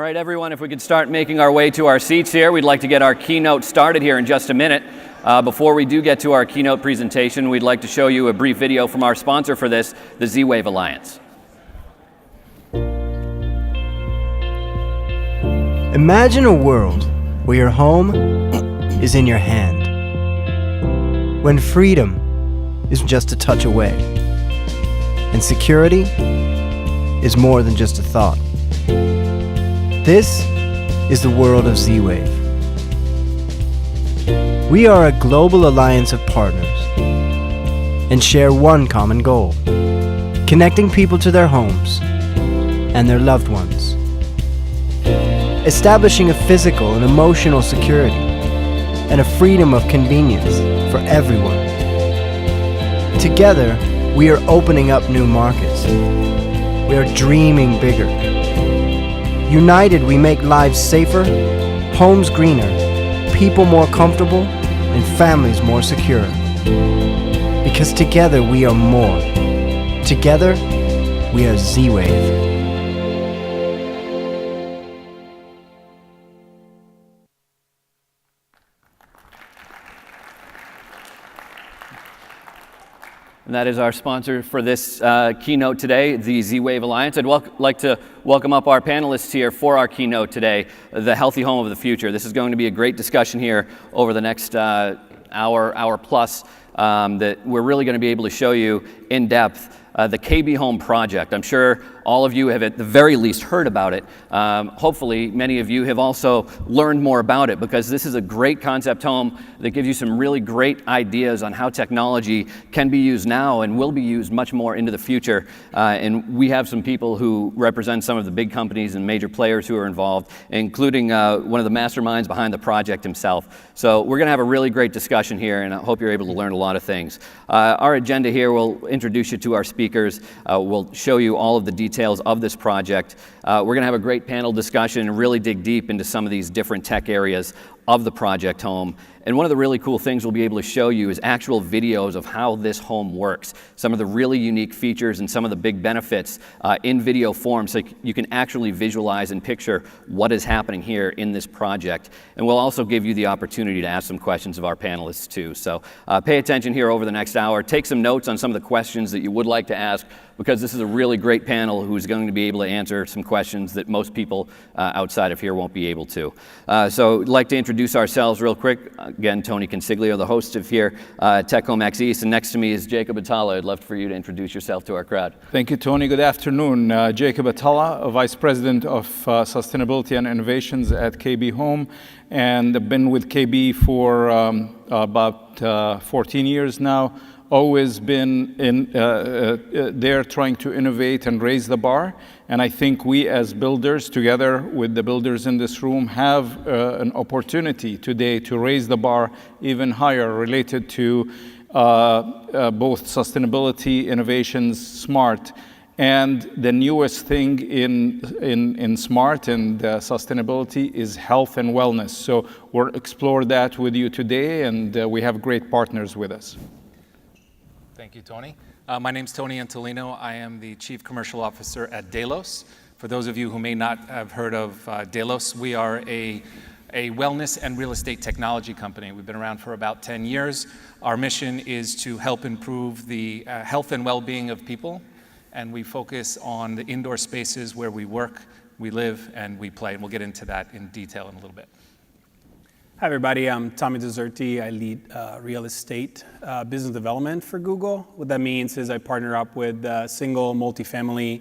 All right, everyone, if we could start making our way to our seats here, we'd like to get our keynote started here in just a minute. Before we do get to our keynote presentation, we'd like to show you a brief video from our sponsor for this, the Z-Wave Alliance. Imagine a world where your home is in your hand, when freedom is just a touch away, and security is more than just a thought. This is the world of Z-Wave. We are a global alliance of partners and share one common goal: connecting people to their homes and their loved ones, establishing a physical and emotional security and a freedom of convenience for everyone. Together, we are opening up new markets. We are dreaming bigger. United, we make lives safer, homes greener, people more comfortable, and families more secure. Because together we are more. Together, we are Z-Wave. And that is our sponsor for this keynote today, the Z-Wave Alliance. I'd like to welcome up our panelists here for our keynote today, the healthy home of the future. This is going to be a great discussion here over the next hour plus that we're really going to be able to show you in depth the KB Home project. I'm sure all of you have at the very least heard about it. Hopefully many of you have also learned more about it, because this is a great concept home that gives you some really great ideas on how technology can be used now and will be used much more into the future. And we have some people who represent some of the big companies and major players who are involved, including one of the masterminds behind the project himself. So we're going to have a really great discussion here, and I hope you're able to learn a lot of things. Our agenda here will introduce you to our speakers. We'll show you all of the details of this project. We're going to have a great panel discussion and really dig deep into some of these different tech areas of the project home. And one of the really cool things we'll be able to show you is actual videos of how this home works, some of the really unique features and some of the big benefits in video form, so you can actually visualize and picture what is happening here in this project. And we'll also give you the opportunity to ask some questions of our panelists too. So pay attention here over the next hour. Take some notes on some of the questions that you would like to ask, because this is a really great panel who's going to be able to answer some questions that most people outside of here won't be able to. So I'd like to introduce ourselves real quick. Again, Tony Consiglio, the host of here, TecHomeX East, and next to me is Jacob Atalla. I'd love for you to introduce yourself to our crowd. Thank you, Tony. Good afternoon. Jacob Atalla, Vice President of Sustainability and Innovations at KB Home, and I've been with KB for about 14 years now. Always been there trying to innovate and raise the bar. And I think we as builders, together with the builders in this room, have an opportunity today to raise the bar even higher related to both sustainability, innovations, smart. And the newest thing in smart and sustainability is health and wellness. So we'll explore that with you today, and we have great partners with us. Thank you, Tony. My name's Tony Antolino. I am the Chief Commercial Officer at Delos. For those of you who may not have heard of Delos, we are a wellness and real estate technology company. We've been around for about 10 years. Our mission is to help improve the health and well-being of people, and we focus on the indoor spaces where we work, we live, and we play. And we'll get into that in detail in a little bit. Hi, everybody. I'm Tommy Deserti. I lead real estate business development for Google. What that means is I partner up with single, multifamily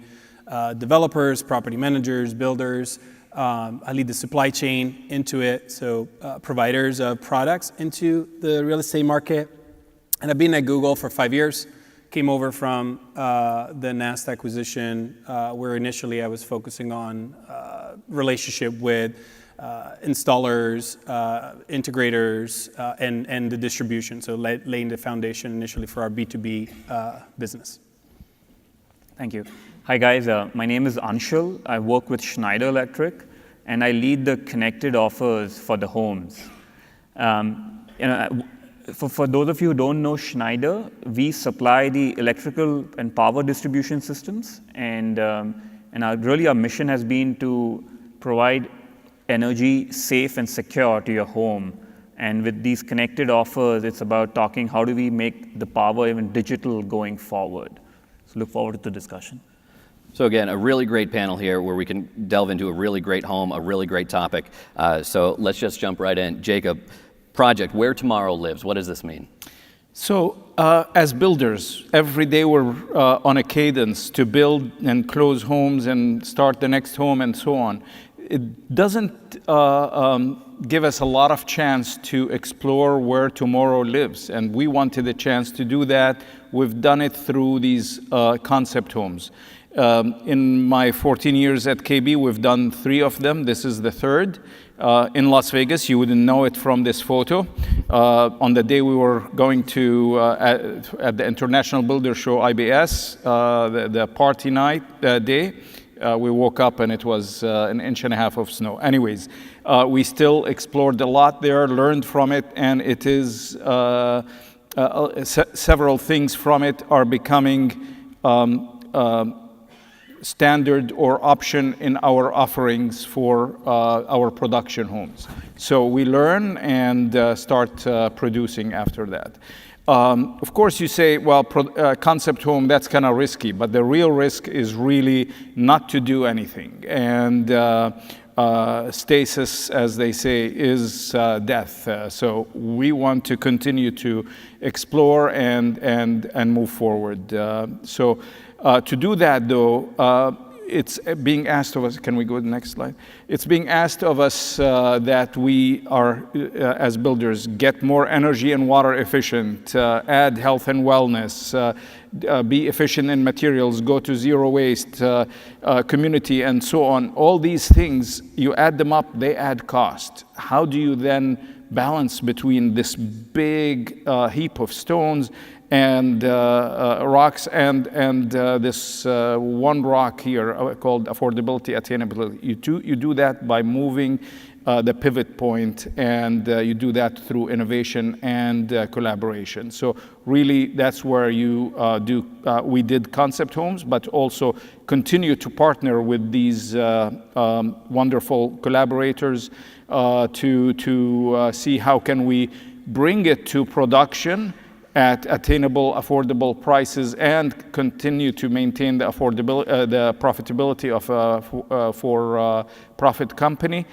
developers, property managers, builders. I lead the supply chain into it, so providers of products into the real estate market. And I've been at Google for 5 years. Came over from the NAST acquisition, where initially I was focusing on relationship with installers, integrators, and the distribution, so laying the foundation initially for our B2B business. Thank you. Hi guys, my name is Anshul. I work with Schneider Electric, and I lead the connected offers for the homes. For those of you who don't know Schneider, we supply the electrical and power distribution systems, and our mission has been to provide energy safe and secure to your home. And with these connected offers, it's about talking how do we make the power even digital going forward. So look forward to the discussion. So again, a really great panel here where we can delve into a really great home, a really great topic. So let's just jump right in. Jacob, project Where Tomorrow Lives, what does this mean? So as builders, every day we're on a cadence to build and close homes and start the next home and so on. It doesn't give us a lot of chance to explore where tomorrow lives, and we wanted a chance to do that. We've done it through these concept homes. In my 14 years at KB, we've done 3 of them. This is the 3rd. In Las Vegas, you wouldn't know it from this photo. On the day we were going to, at the International Builder Show, IBS, the party night day, we woke up and it was 1.5 inches of snow. Anyways, we still explored a lot there, learned from it, and it is, several things from it are becoming standard or option in our offerings for our production homes. So we learn and start producing after that. Of course, you say, well, concept home, that's kind of risky, but the real risk is really not to do anything. And stasis, as they say, is death. So we want to continue to explore and move forward. To do that, though, it's being asked of us, can we go to the next slide? It's being asked of us that we are, as builders, get more energy and water efficient, add health and wellness, be efficient in materials, go to zero waste, community, and so on. All these things, you add them up, they add cost. How do you then balance between this big heap of stones and rocks and this one rock here called affordability, attainability? You do that by moving the pivot point, and you do that through innovation and collaboration. So really, that's where you we did concept homes, but also continue to partner with these wonderful collaborators to see how can we bring it to production at attainable, affordable prices, and continue to maintain the affordability, the profitability of a for-profit company.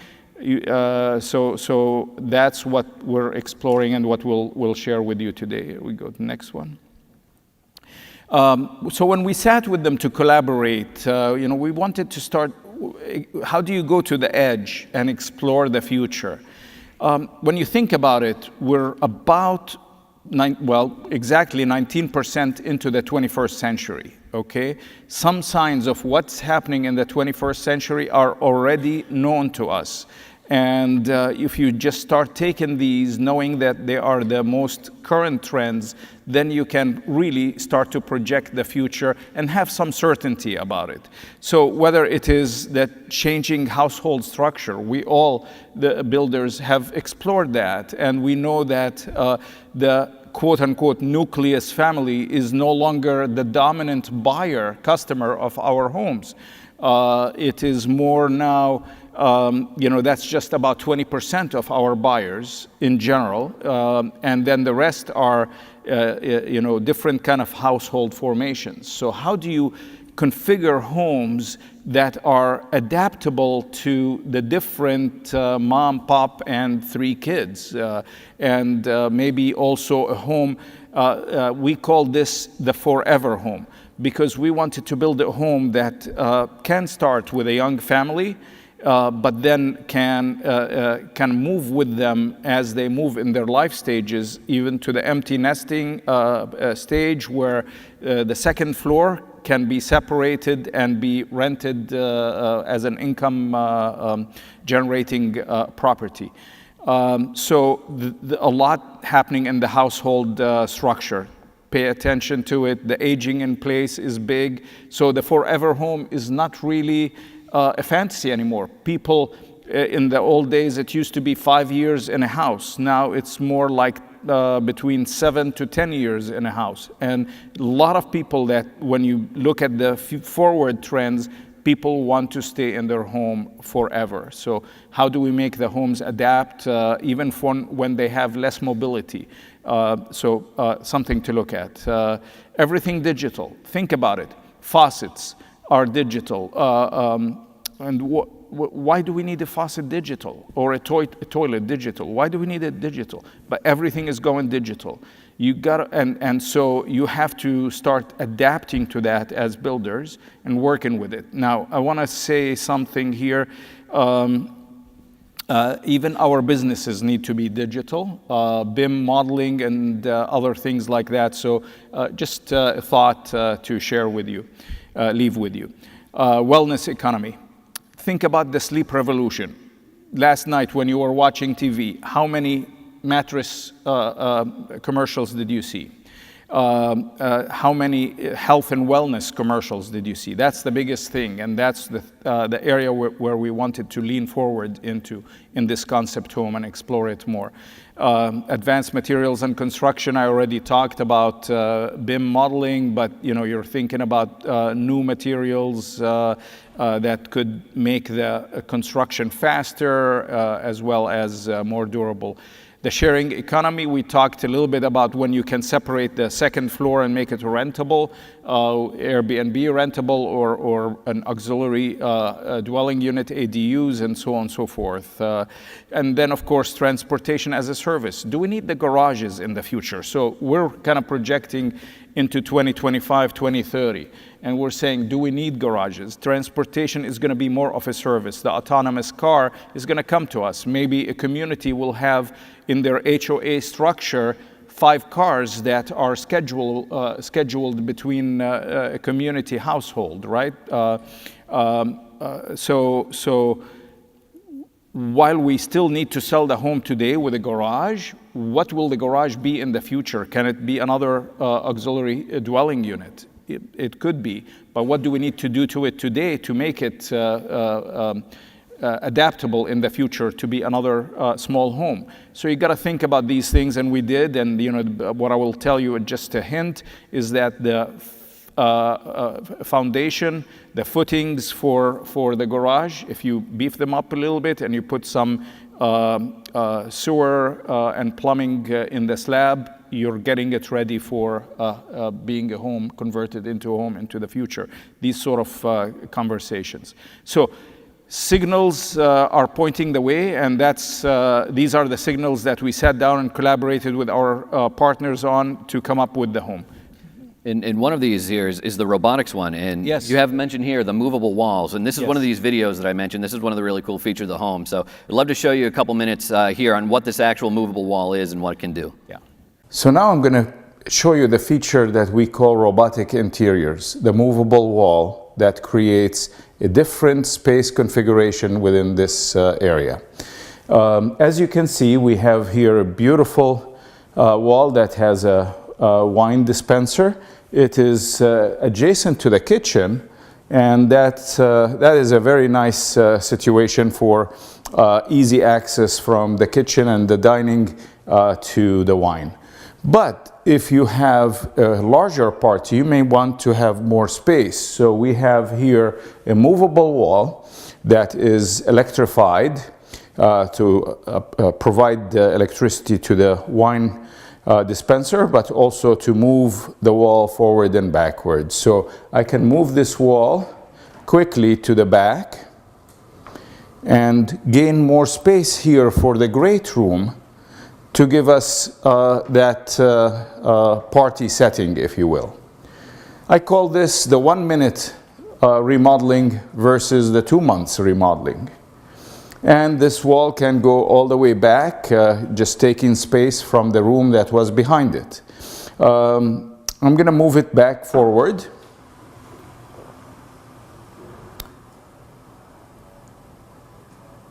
So that's what we're exploring and what we'll share with you today. We go to the next one. So when we sat with them to collaborate, we wanted to start. How do you go to the edge and explore the future? When you think about it, we're about exactly 19% into the 21st century, okay? Some signs of what's happening in the 21st century are already known to us. And if you just start taking these, knowing that they are the most current trends, then you can really start to project the future and have some certainty about it. So whether it is that changing household structure, we all, the builders, have explored that, and we know that the quote-unquote nucleus family is no longer the dominant buyer, customer of our homes. It is more now, that's just about 20% of our buyers in general, and then the rest are, different kind of household formations. So how do you configure homes that are adaptable to the different mom, pop, and 3 kids, and maybe also a home? We call this the forever home, because we wanted to build a home that can start with a young family, but then can move with them as they move in their life stages, even to the empty nesting stage, where the second floor can be separated and be rented as an income generating property. So a lot happening in the household structure. Pay attention to it. The aging in place is big. So the forever home is not really a fantasy anymore. People, in the old days, it used to be 5 years in a house. Now it's more like between 7 to 10 years in a house. And a lot of people that, when you look at the forward trends, People want to stay in their home forever. So how do we make the homes adapt even for when they have less mobility? Something to look at. Everything digital. Think about it. Faucets are digital. And why do we need a faucet digital or a toilet digital? Why do we need it digital? But everything is going digital. And so you have to start adapting to that as builders and working with it. Now, I want to say something here. Even our businesses need to be digital, BIM modeling and other things like that. So just a thought to share with you, leave with you. Wellness economy. Think about the sleep revolution. Last night when you were watching TV, how many mattress commercials did you see? How many health and wellness commercials did you see? That's the biggest thing, and that's the area where we wanted to lean forward into in this concept home and explore it more. Advanced materials and construction, I already talked about BIM modeling, but you're thinking about new materials that could make the construction faster as well as more durable. The sharing economy, we talked a little bit about when you can separate the second floor and make it rentable, Airbnb rentable, or an auxiliary dwelling unit, ADUs, and so on and so forth. And then, of course, transportation as a service. Do we need the garages in the future? So we're kind of projecting into 2025, 2030. And we're saying, do we need garages? Transportation is going to be more of a service. The autonomous car is going to come to us. Maybe a community will have in their HOA structure 5 cars that are scheduled between a community household, right? So while we still need to sell the home today with a garage, what will the garage be in the future? Can it be another auxiliary dwelling unit? It could be, but what do we need to do to it today to make it adaptable in the future to be another small home? So you got to think about these things, and we did. And what I will tell you, just a hint, is that the foundation, the footings for the garage, if you beef them up a little bit and you put some sewer and plumbing in the slab, you're getting it ready for being a home, converted into a home into the future. These sort of conversations. So signals are pointing the way, and these are the signals that we sat down and collaborated with our partners on to come up with the home. And one of these here is the robotics one, and yes, you have mentioned here the movable walls, and this is one of these videos that I mentioned. This is one of the really cool features of the home. So I'd love to show you a couple minutes here on what this actual movable wall is and what it can do. Yeah. So now I'm going to show you the feature that we call robotic interiors, the movable wall that creates a different space configuration within this area. As you can see, we have here a beautiful wall that has a wine dispenser. It is adjacent to the kitchen, and that is a very nice situation for easy access from the kitchen and the dining to the wine. But if you have a larger party, you may want to have more space. So we have here a movable wall that is electrified to provide the electricity to the wine dispenser, but also to move the wall forward and backwards. So I can move this wall quickly to the back and gain more space here for the great room to give us that party setting, if you will. I call this the 1 minute remodeling versus the 2 months remodeling. And this wall can go all the way back, just taking space from the room that was behind it. I'm going to move it back forward.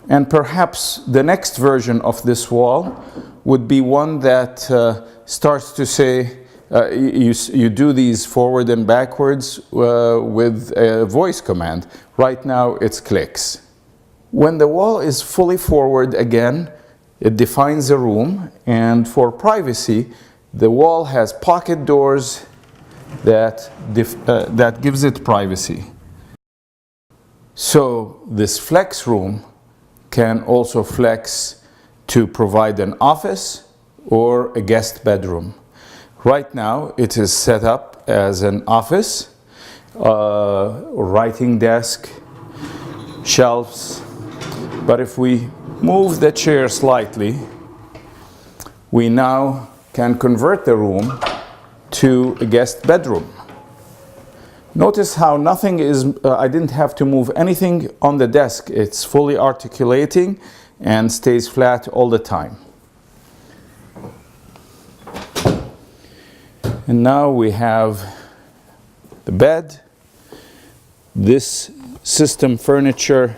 And perhaps the next version of this wall would be one that starts to say, you do these forward and backwards with a voice command. Right now it's clicks. When the wall is fully forward again, it defines a room, and for privacy, the wall has pocket doors that gives it privacy. So this flex room can also flex to provide an office or a guest bedroom. Right now, it is set up as an office, writing desk, shelves. But if we move the chair slightly, we now can convert the room to a guest bedroom. Notice how nothing is, I didn't have to move anything on the desk. It's fully articulating and stays flat all the time. And now we have the bed. This system furniture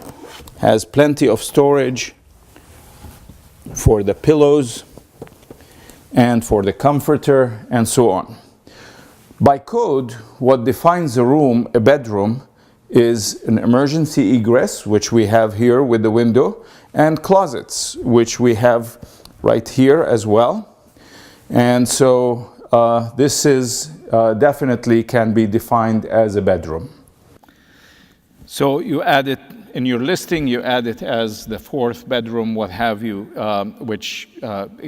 has plenty of storage for the pillows and for the comforter and so on. By code, what defines a room, a bedroom, is an emergency egress, which we have here with the window, and closets, which we have right here as well. And so this is definitely can be defined as a bedroom. So you add it in your listing, you add it as the fourth bedroom, what have you, which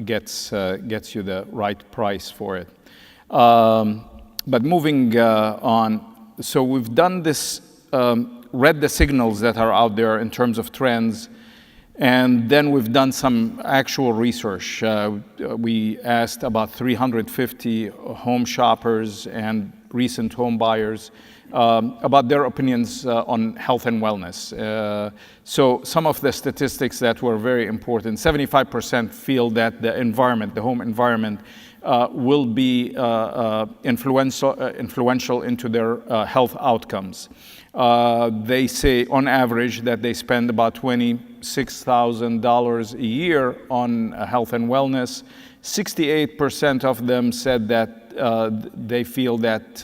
gets you the right price for it. But moving on, so we've done this, read the signals that are out there in terms of trends, and then we've done some actual research. We asked about 350 home shoppers and recent home buyers about their opinions on health and wellness. So some of the statistics that were very important, 75% feel that the environment, the home environment, will be influential into their health outcomes. They say on average that they spend about $26,000 a year on health and wellness. 68% of them said that they feel that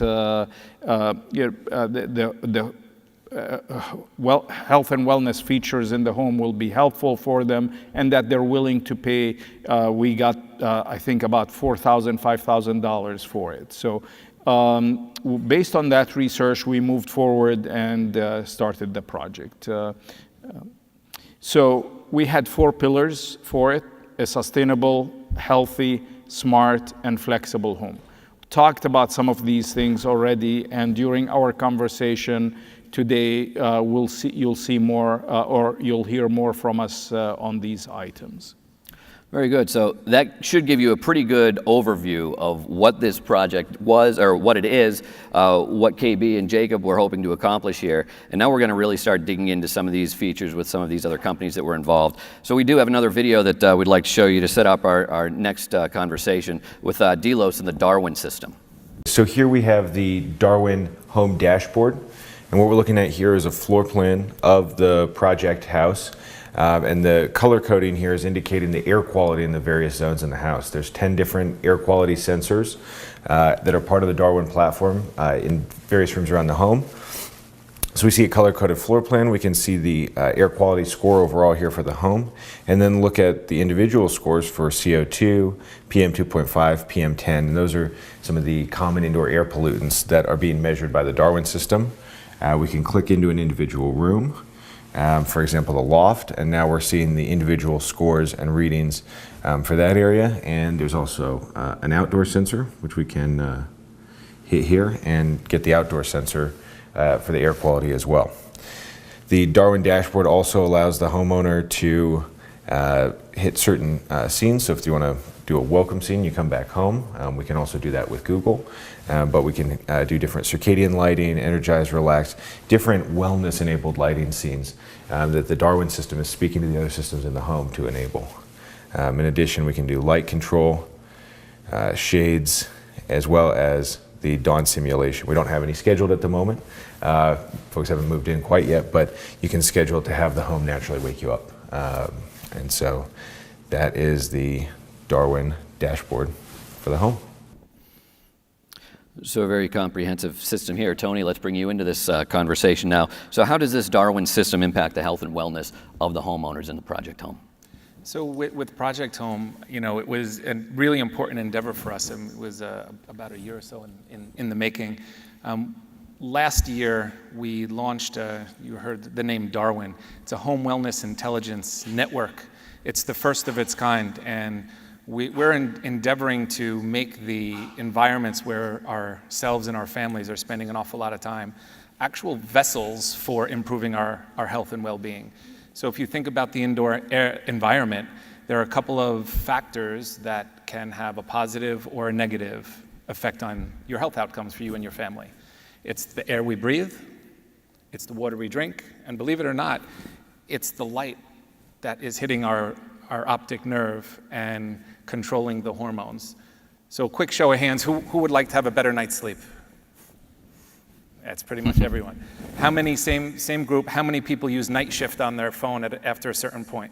health and wellness features in the home will be helpful for them, and that they're willing to pay. We got, I think, about $4,000, $5,000 for it. So based on that research, we moved forward and started the project. So we had 4 pillars for it: a sustainable, healthy, smart, and flexible home. We talked about some of these things already, and during our conversation today, you'll see more, or you'll hear more from us on these items. Very good. So that should give you a pretty good overview of what this project was, or what it is, what KB and Jacob were hoping to accomplish here. And now we're going to really start digging into some of these features with some of these other companies that were involved. So we do have another video that we'd like to show you to set up our next conversation with Delos and the Darwin system. So here we have the Darwin home dashboard. And what we're looking at here is a floor plan of the project house. And the color coding here is indicating the air quality in the various zones in the house. There's 10 different air quality sensors that are part of the Darwin platform in various rooms around the home. So we see a color-coded floor plan. We can see the air quality score overall here for the home, and then look at the individual scores for CO2, PM2.5, PM10, and those are some of the common indoor air pollutants that are being measured by the Darwin system. We can click into an individual room, for example, the loft, and now we're seeing the individual scores and readings for that area. And there's also an outdoor sensor, which we can hit here and get the outdoor sensor for the air quality as well. The Darwin dashboard also allows the homeowner to hit certain scenes. So if you want to do a welcome scene, you come back home. We can also do that with Google, but we can do different circadian lighting, energize, relax, different wellness-enabled lighting scenes that the Darwin system is speaking to the other systems in the home to enable. In addition, we can do light control, shades, as well as the dawn simulation. We don't have any scheduled at the moment. Folks haven't moved in quite yet, but you can schedule to have the home naturally wake you up. And so that is the Darwin dashboard for the home. So a very comprehensive system here. Tony, let's bring you into this conversation now. So how does this Darwin system impact the health and wellness of the homeowners in the project home? So with Project Home, you know, it was a really important endeavor for us, and it was about a year or so in the making. last year, we launched, you heard the name Darwin. It's a home wellness intelligence network. It's the first of its kind, and we're endeavoring to make the environments where ourselves and our families are spending an awful lot of time actual vessels for improving our health and well-being. So if you think about the indoor air environment, there are a couple of factors that can have a positive or a negative effect on your health outcomes for you and your family. It's the air we breathe, it's the water we drink, and believe it or not, it's the light that is hitting our optic nerve and controlling the hormones. So quick show of hands, who would like to have a better night's sleep? That's pretty much everyone. How many, same group, how many people use night shift on their phone after a certain point?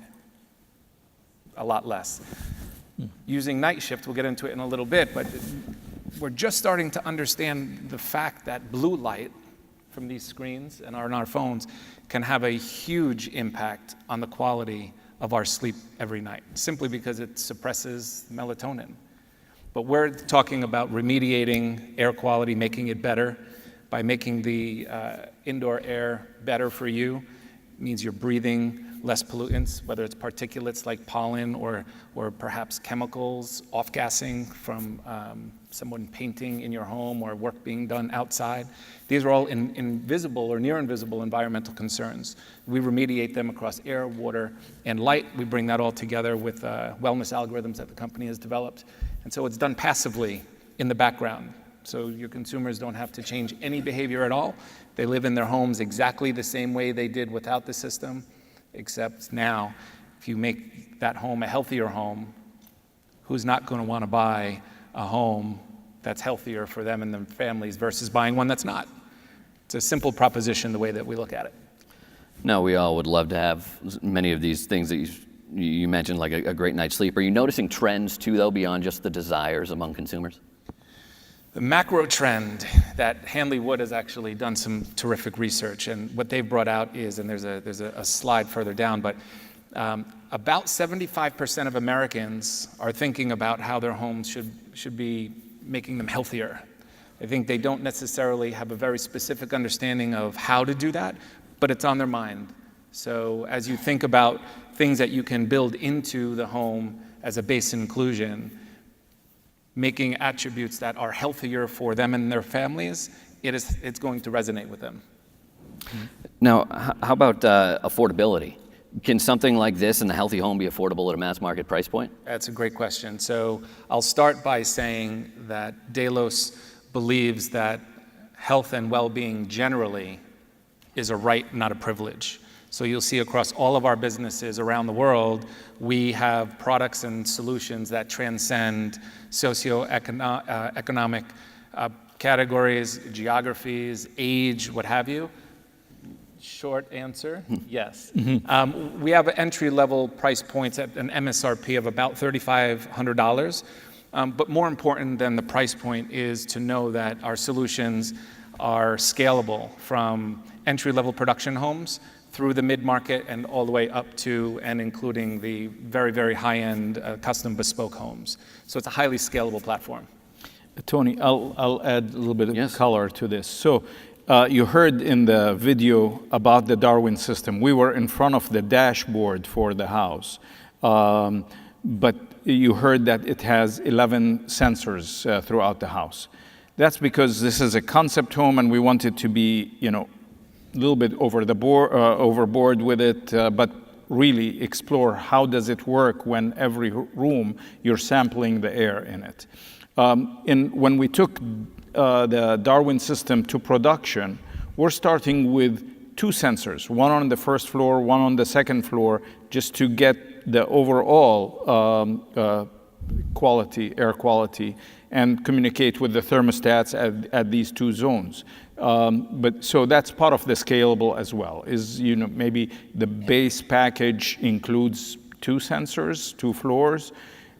A lot less. Using night shift, we'll get into it in a little bit, but we're just starting to understand the fact that blue light from these screens and on our phones can have a huge impact on the quality of our sleep every night, simply because it suppresses melatonin. But we're talking about remediating air quality, making it better by making the indoor air better for you. It means you're breathing less pollutants, whether it's particulates like pollen or perhaps chemicals, off-gassing from someone painting in your home or work being done outside. These are all invisible or near invisible environmental concerns. We remediate them across air, water, and light. We bring that all together with wellness algorithms that the company has developed. And so it's done passively in the background. So your consumers don't have to change any behavior at all. They live in their homes exactly the same way they did without the system, except now, if you make that home a healthier home, who's not going to want to buy a home that's healthier for them and their families versus buying one that's not? It's a simple proposition the way that we look at it. No, we all would love to have many of these things that you mentioned, like a great night's sleep. Are you noticing trends too, though, beyond just the desires among consumers? The macro trend that Hanley Wood has actually done some terrific research, and what they've brought out is, and there's a slide further down, but about 75% of Americans are thinking about how their homes should be making them healthier. I think they don't necessarily have a very specific understanding of how to do that, but it's on their mind. So as you think about things that you can build into the home as a base inclusion, making attributes that are healthier for them and their families, it's going to resonate with them. Now, how about affordability? Can something like this in the healthy home be affordable at a mass market price point? That's a great question. So I'll start by saying that Delos believes that health and well-being generally is a right, not a privilege. So you'll see across all of our businesses around the world, we have products and solutions that transcend socioeconomic categories, geographies, age, what have you. Short answer, yes. We have entry-level price points at an MSRP of about $3,500. But more important than the price point is to know that our solutions are scalable from entry-level production homes through the mid-market and all the way up to and including the very, very high-end custom bespoke homes. So it's a highly scalable platform. Tony, I'll add a little bit of color to this. So you heard in the video about the Darwin system. We were in front of the dashboard for the house. But you heard that it has 11 sensors throughout the house. That's because this is a concept home and we want it to be, a little bit overboard with it, but really explore how does it work when every room you're sampling the air in it. When we took the Darwin system to production, we're starting with 2 sensors, one on the first floor, one on the second floor, just to get the overall air quality, and communicate with the thermostats at these 2 zones. So that's part of the scalable as well, is maybe the base package includes 2 sensors, 2 floors,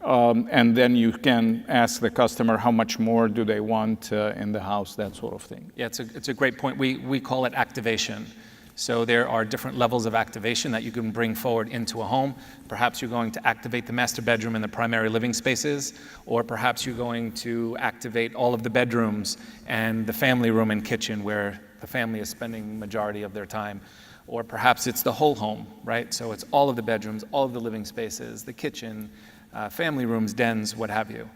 and then you can ask the customer how much more do they want in the house, that sort of thing. Yeah, it's a great point. We call it activation. So there are different levels of activation that you can bring forward into a home. Perhaps you're going to activate the master bedroom and the primary living spaces, or perhaps you're going to activate all of the bedrooms and the family room and kitchen where the family is spending the majority of their time. Or perhaps it's the whole home, right? So it's all of the bedrooms, all of the living spaces, the kitchen, family rooms, dens, what have you.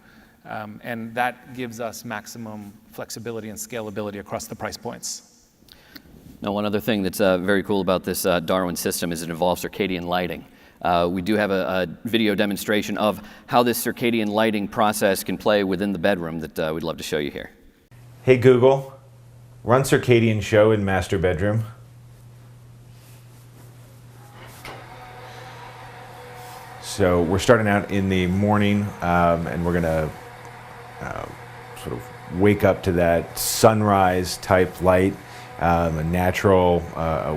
And that gives us maximum flexibility and scalability across the price points. Now, one other thing that's very cool about this Darwin system is it involves circadian lighting. We do have a video demonstration of how this circadian lighting process can play within the bedroom that we'd love to show you here. Hey Google, run circadian show in master bedroom. So we're starting out in the morning, and we're gonna sort of wake up to that sunrise type light, a natural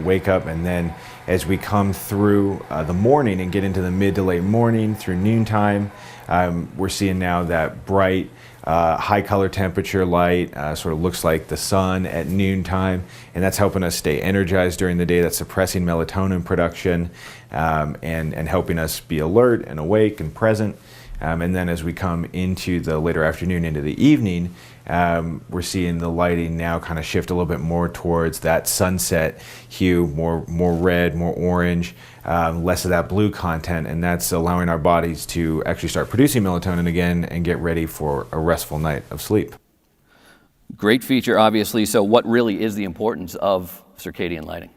wake up, and then as we come through the morning and get into the mid to late morning through noontime, we're seeing now that bright, high color temperature light, sort of looks like the sun at noontime, and that's helping us stay energized during the day. That's suppressing melatonin production, and helping us be alert and awake and present. And then as we come into the later afternoon, into the evening, we're seeing the lighting now kind of shift a little bit more towards that sunset hue, more red, more orange, less of that blue content, and that's allowing our bodies to actually start producing melatonin again and get ready for a restful night of sleep. Great feature, obviously. So what really is the importance of circadian lighting?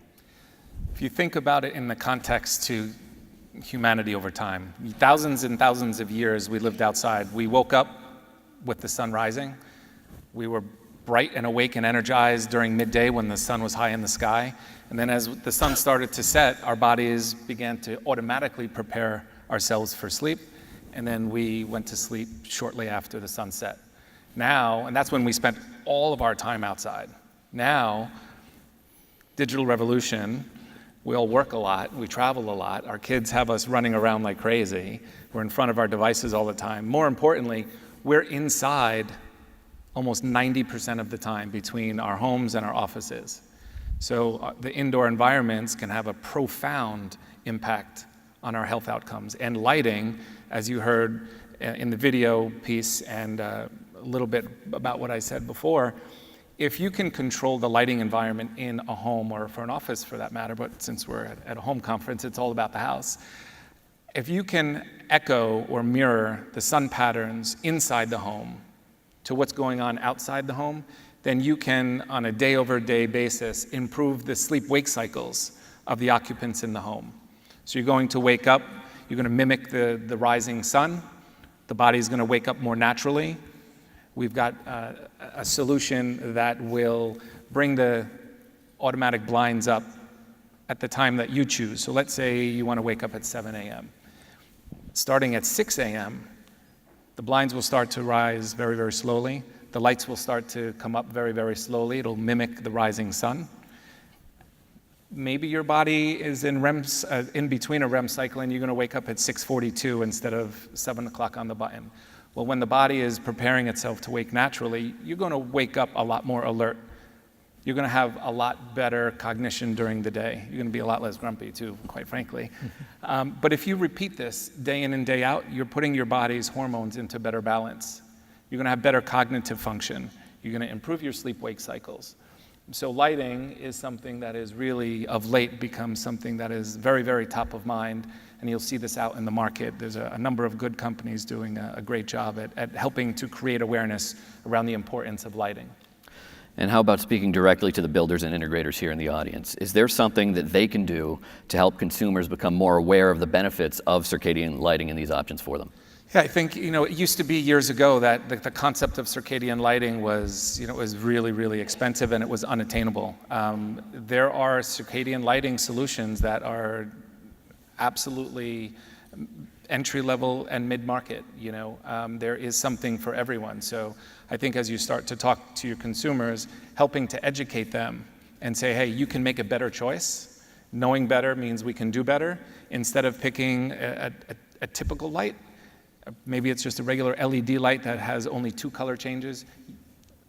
If you think about it in the context to humanity over time, thousands and thousands of years we lived outside. We woke up with the sun rising. We were bright and awake and energized during midday when the sun was high in the sky. And then as the sun started to set, our bodies began to automatically prepare ourselves for sleep. And then we went to sleep shortly after the sun set. Now, and that's when we spent all of our time outside. Now, digital revolution, we all work a lot, we travel a lot, our kids have us running around like crazy, we're in front of our devices all the time. More importantly, we're inside almost 90% of the time between our homes and our offices. So the indoor environments can have a profound impact on our health outcomes. And lighting, as you heard in the video piece and a little bit about what I said before, if you can control the lighting environment in a home, or for an office for that matter, but since we're at a home conference, it's all about the house. If you can echo or mirror the sun patterns inside the home to what's going on outside the home, then you can, on a day-over-day basis, improve the sleep-wake cycles of the occupants in the home. So you're going to wake up, you're going to mimic the rising sun, the body's going to wake up more naturally. We've got a solution that will bring the automatic blinds up at the time that you choose. So let's say you want to wake up at 7 a.m. Starting at 6 a.m., the blinds will start to rise very, very slowly. The lights will start to come up very, very slowly. It'll mimic the rising sun. Maybe your body is in between a REM cycle and you're going to wake up at 6:42 instead of 7 o'clock on the button. Well, when the body is preparing itself to wake naturally, you're going to wake up a lot more alert. You're going to have a lot better cognition during the day. You're going to be a lot less grumpy too, quite frankly. But if you repeat this day in and day out, you're putting your body's hormones into better balance. You're going to have better cognitive function. You're going to improve your sleep-wake cycles. So lighting is something that is really, of late, become something that is very, very top of mind. And you'll see this out in the market. There's a number of good companies doing a great job at helping to create awareness around the importance of lighting. And how about speaking directly to the builders and integrators here in the audience? Is there something that they can do to help consumers become more aware of the benefits of circadian lighting and these options for them? Yeah, I think, it used to be years ago that the concept of circadian lighting was, was really, really expensive and it was unattainable. There are circadian lighting solutions that are absolutely entry-level and mid-market. There is something for everyone. So I think as you start to talk to your consumers, helping to educate them and say, hey, you can make a better choice. Knowing better means we can do better. Instead of picking a typical light, maybe it's just a regular LED light that has only 2 color changes.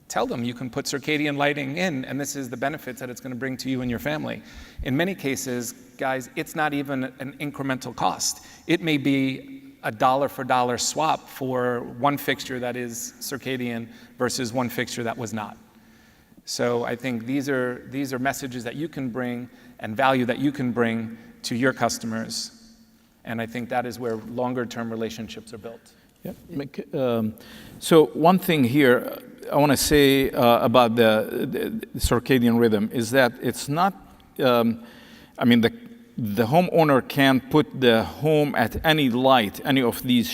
tell them you can put circadian lighting in, and this is the benefits that it's going to bring to you and your family. In many cases, guys, it's not even an incremental cost. It may be a dollar for dollar swap for one fixture that is circadian versus one fixture that was not. So I think these are messages that you can bring and value that you can bring to your customers. And I think that is where longer term relationships are built. Yeah. So one thing here I want to say about the circadian rhythm is that it's not, I mean, the homeowner can put the home at any light, any of these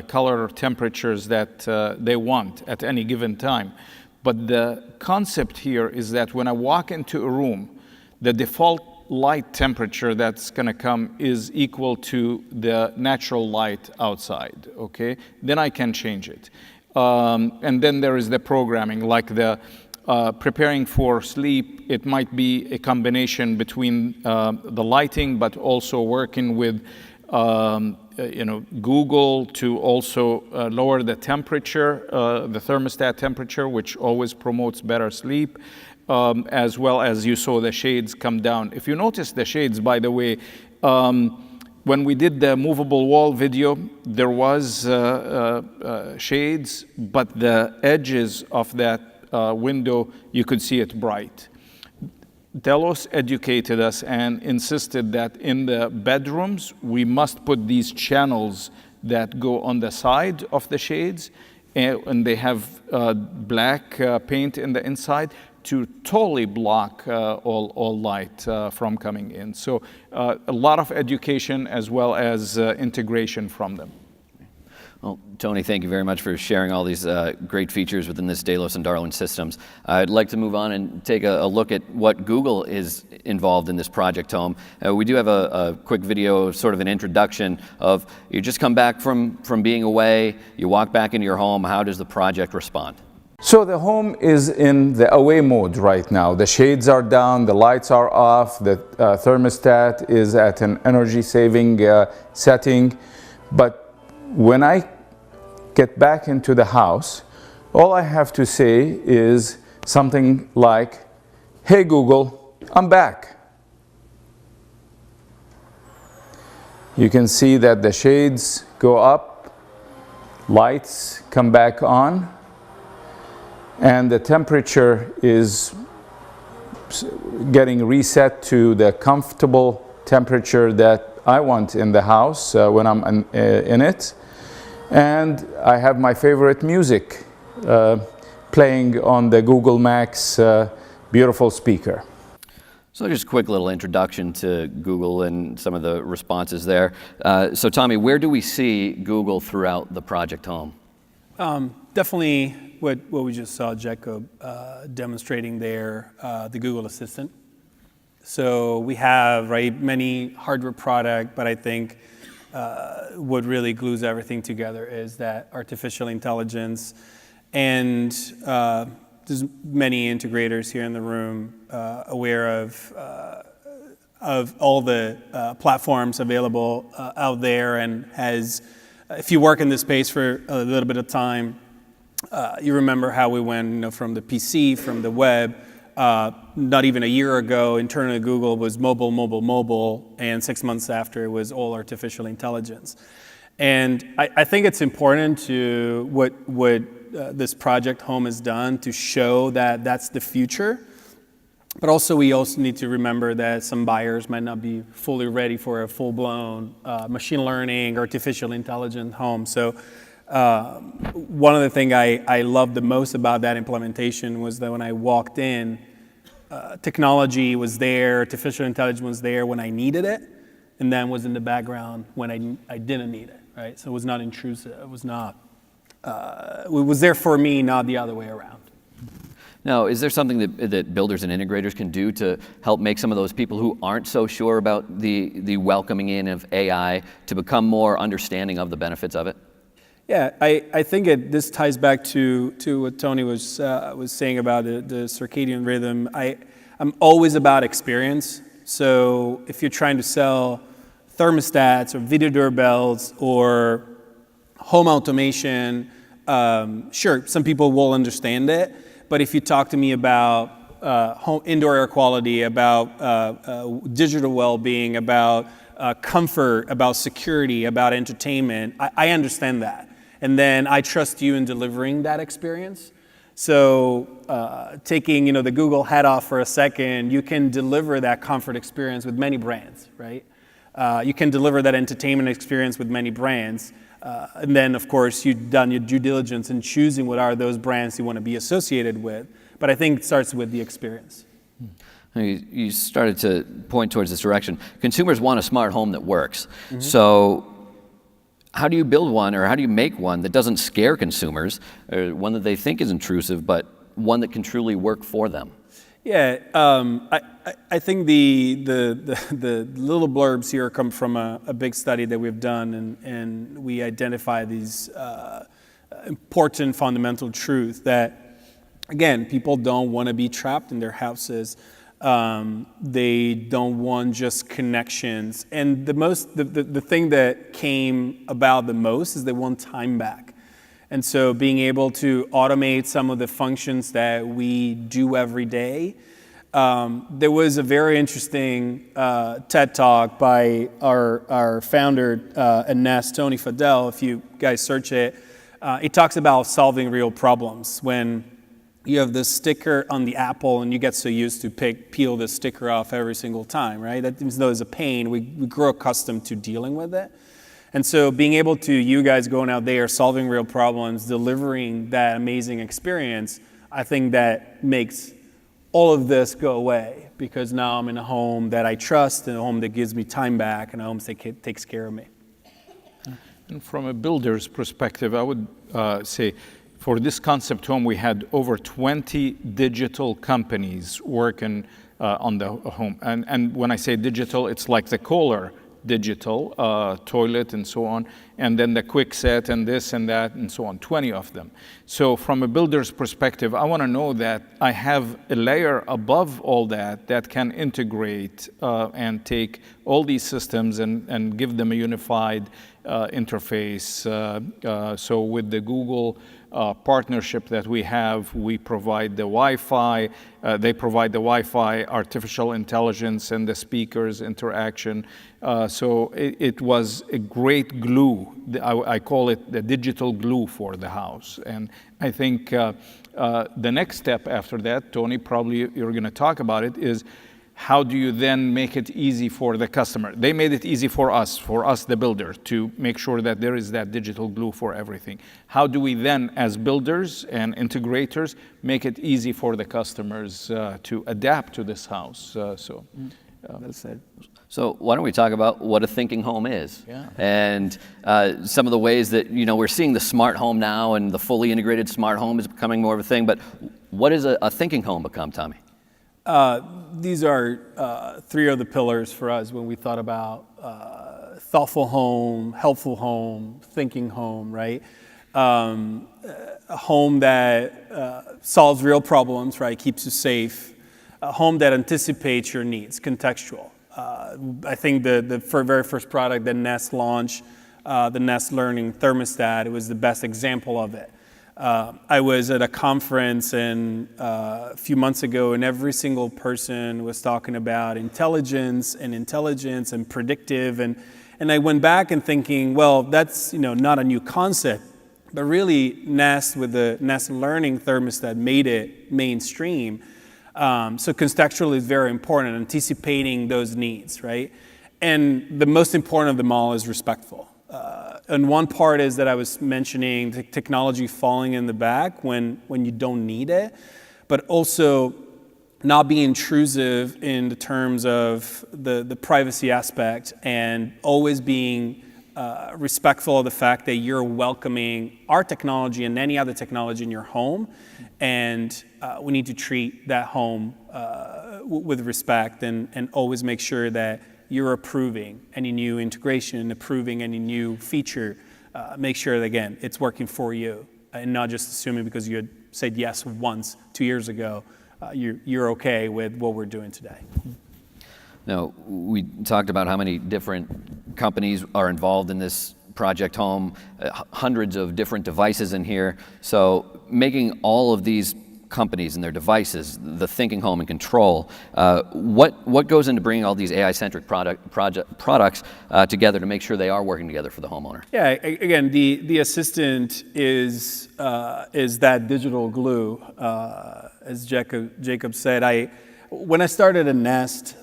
color temperatures that they want at any given time. But the concept here is that when I walk into a room, the default light temperature that's going to come is equal to the natural light outside, okay? Then I can change it. And then there is the programming, like the preparing for sleep. It might be a combination between the lighting, but also working with Google to also lower the temperature, the thermostat temperature, which always promotes better sleep, as well as you saw the shades come down. If you notice the shades, by the way, when we did the movable wall video, there was shades, but the edges of that window, you could see it bright. Delos educated us and insisted that in the bedrooms, we must put these channels that go on the side of the shades, and they have black paint in the inside to totally block all light from coming in. So a lot of education as well as integration from them. Well, Tony, thank you very much for sharing all these great features within this Delos and Darwin systems. I'd like to move on and take a look at what Google is involved in this project, Tomm. We do have a quick video, sort of an introduction of, you just come back from being away, you walk back into your home, how does the project respond? So the home is in the away mode right now. The shades are down, the lights are off, the thermostat is at an energy saving setting. But when I get back into the house, all I have to say is something like, "Hey Google, I'm back." You can see that the shades go up, lights come back on, and the temperature is getting reset to the comfortable temperature that I want in the house when I'm in it. And I have my favorite music playing on the Google Max beautiful speaker. So just a quick little introduction to Google and some of the responses there. So Tommy, where do we see Google throughout the project home? Definitely what we just saw Jacob demonstrating there, the Google Assistant. So we have many hardware product, but I think what really glues everything together is that artificial intelligence, and there's many integrators here in the room aware of all the platforms available out there, and if you work in this space for a little bit of time, you remember how we went from the PC, from the web. Not even a year ago, internally Google was mobile, and 6 months after it was all artificial intelligence. And I think it's important to what this project home has done to show that that's the future. But also we also need to remember that some buyers might not be fully ready for a full-blown machine learning, artificial intelligence home. So one of the things I loved the most about that implementation was that when I walked in, technology was there, artificial intelligence was there when I needed it, and then was in the background when I didn't need it, right? So it was not intrusive. It was not. It was there for me, not the other way around. Now, is there something that builders and integrators can do to help make some of those people who aren't so sure about the welcoming in of AI to become more understanding of the benefits of it? Yeah, I think this ties back to what Tony was saying about the circadian rhythm. I'm always about experience. So if you're trying to sell thermostats or video doorbells or home automation, Sure, some people will understand it, but if you talk to me about indoor air quality, about digital well-being, about comfort, about security, about entertainment, I understand that. And then I trust you in delivering that experience. So taking the Google hat off for a second, you can deliver that comfort experience with many brands, right? You can deliver that entertainment experience with many brands. And then, of course, you've done your due diligence in choosing what are those brands you want to be associated with. But I think it starts with the experience. You started to point towards this direction. Consumers want a smart home that works. So how do you build one, or how do you make one that doesn't scare consumers, or one that they think is intrusive, but one that can truly work for them? Yeah, I think the little blurbs here come from a big study that we've done, and we identify these important fundamental truths that, again, people don't want to be trapped in their houses. They don't want just connections. And the thing that came about the most is they want time back. And so being able to automate some of the functions that we do every day. There was a very interesting TED Talk by our founder at Nest, Tony Fadell. If you guys search it, it talks about solving real problems. When you have this sticker on the apple and you get so used to peel the sticker off every single time, right? That even though it's a pain, we grow accustomed to dealing with it. And so being able to, you guys going out there, solving real problems, delivering that amazing experience, I think that makes all of this go away, because now I'm in a home that I trust, and a home that gives me time back, and a home that takes care of me. And from a builder's perspective, I would say, for this concept home, we had over 20 digital companies working on the home. And when I say digital, it's like the Kohler digital, toilet and so on, and then the Quickset and this and that and so on, 20 of them. So from a builder's perspective, I want to know that I have a layer above all that that can integrate and take all these systems and give them a unified interface. So with the Google partnership that we have, we provide the Wi-Fi, they provide the Wi-Fi, artificial intelligence, and the speakers interaction. So it was a great glue. I call it the digital glue for the house. And I think the next step after that, Tony, probably you're going to talk about it, is how do you then make it easy for the customer? They made it easy for us the builder, to make sure that there is that digital glue for everything. How do we then, as builders and integrators, make it easy for the customers to adapt to this house? Well said. So why don't we talk about what a thinking home is? Yeah. And some of the ways that, we're seeing the smart home now, and the fully integrated smart home is becoming more of a thing, but what does a thinking home become, Tommy? These are three of the pillars for us when we thought about thoughtful home, helpful home, thinking home, right? A home that solves real problems, right? Keeps you safe. A home that anticipates your needs, contextual. I think the very first product that Nest launched, the Nest Learning Thermostat, it was the best example of it. I was at a conference a few months ago, and every single person was talking about intelligence and predictive, and I went back and thinking, well, that's not a new concept, but really Nest with the Nest Learning Thermostat made it mainstream. So contextual is very important, anticipating those needs, right? And the most important of them all is respectful. And one part is that I was mentioning the technology falling in the back when you don't need it, but also not being intrusive in the terms of the privacy aspect, and always being respectful of the fact that you're welcoming our technology and any other technology in your home, and we need to treat that home with respect, and always make sure that you're approving any new integration, approving any new feature. Make sure that, again, it's working for you, and not just assuming because you had said yes once 2 years ago, you're okay with what we're doing today. Now, we talked about how many different companies are involved in this Project Home, hundreds of different devices in here. So making all of these companies and their devices, the thinking home and control, what goes into bringing all these AI-centric products together to make sure they are working together for the homeowner? Yeah, again, the assistant is that digital glue, as Jacob said. When I started at Nest,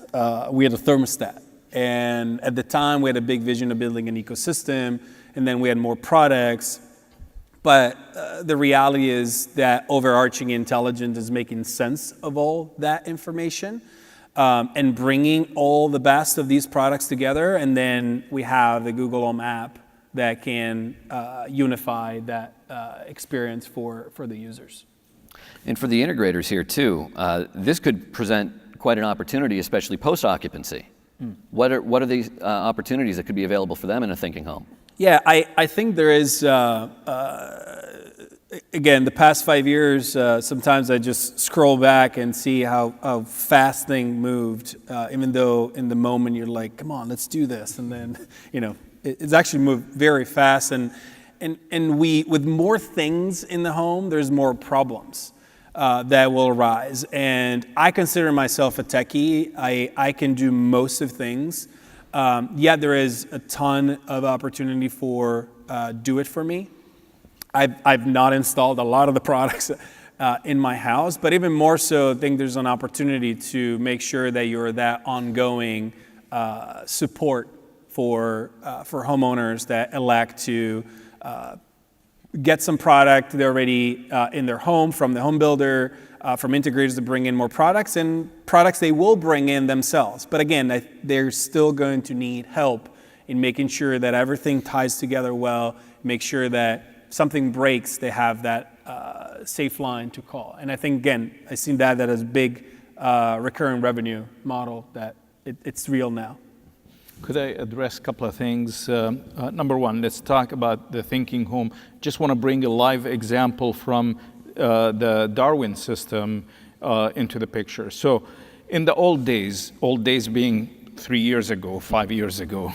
we had a thermostat, and at the time we had a big vision of building an ecosystem, and then we had more products. But the reality is that overarching intelligence is making sense of all that information and bringing all the best of these products together. And then we have the Google Home app that can unify that experience for the users. And for the integrators here too, this could present quite an opportunity, especially post-occupancy. What are the opportunities that could be available for them in a thinking home? Yeah, I think there is, again, the past 5 years, sometimes I just scroll back and see how fast things moved, even though in the moment you're like, come on, let's do this. And then, it's actually moved very fast. And with more things in the home, there's more problems that will arise. And I consider myself a techie. I can do most of things. Yet there is a ton of opportunity for do it for me. I've not installed a lot of the products in my house, but even more so, I think there's an opportunity to make sure that you're that ongoing support for homeowners that elect to get some product they're already in their home from the home builder, from integrators to bring in more products, and products they will bring in themselves. But again, they're still going to need help in making sure that everything ties together well, make sure that something breaks, they have that safe line to call. And I think, again, I see that as a big recurring revenue model that it's real now. Could I address a couple of things? Number one, let's talk about the thinking home. Just want to bring a live example from the Darwin system into the picture. So in the old days being 3 years ago, 5 years ago,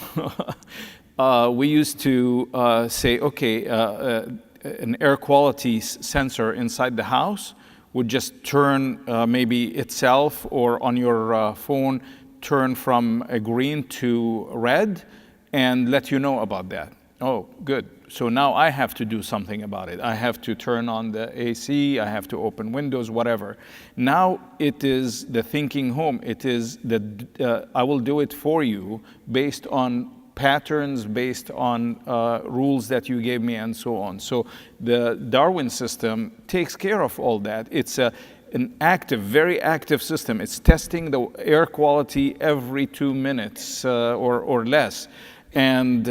we used to say, okay, an air quality sensor inside the house would just turn maybe itself or on your phone, turn from a green to red and let you know about that. Oh, good. So now I have to do something about it. I have to turn on the AC, I have to open windows, whatever. Now it is the thinking home. It is I will do it for you based on patterns, based on rules that you gave me and so on. So the Darwin system takes care of all that. It's an active, very active system. It's testing the air quality every 2 minutes or less. And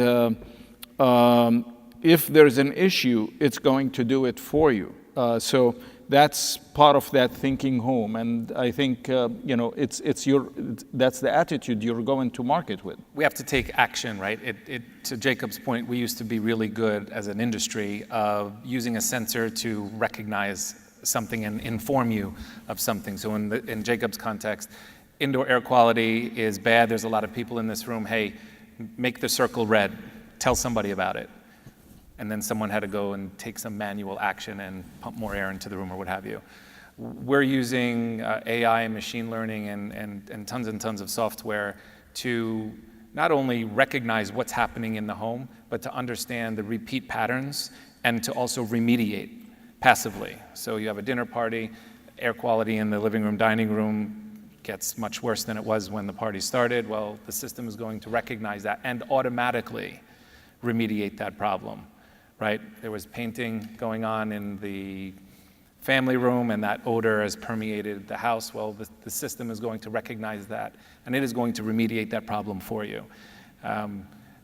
if there's an issue, it's going to do it for you. So that's part of that thinking home. And I think, that's the attitude you're going to market with. We have to take action, right? To Jacob's point, we used to be really good as an industry of using a sensor to recognize something and inform you of something. So in Jacob's context, indoor air quality is bad. There's a lot of people in this room. Hey, make the circle red. Tell somebody about it. And then someone had to go and take some manual action and pump more air into the room or what have you. We're using AI and machine learning and tons of software to not only recognize what's happening in the home, but to understand the repeat patterns and to also remediate passively. So you have a dinner party, air quality in the living room, dining room gets much worse than it was when the party started. Well, the system is going to recognize that and automatically remediate that problem, right? There was painting going on in the family room and that odor has permeated the house. Well, the system is going to recognize that and it is going to remediate that problem for you.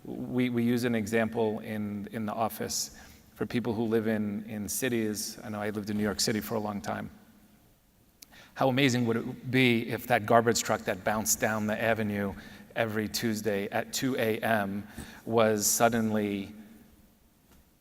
We use an example in the office for people who live in cities. I know I lived in New York City for a long time. How amazing would it be if that garbage truck that bounced down the avenue every Tuesday at 2 a.m. was suddenly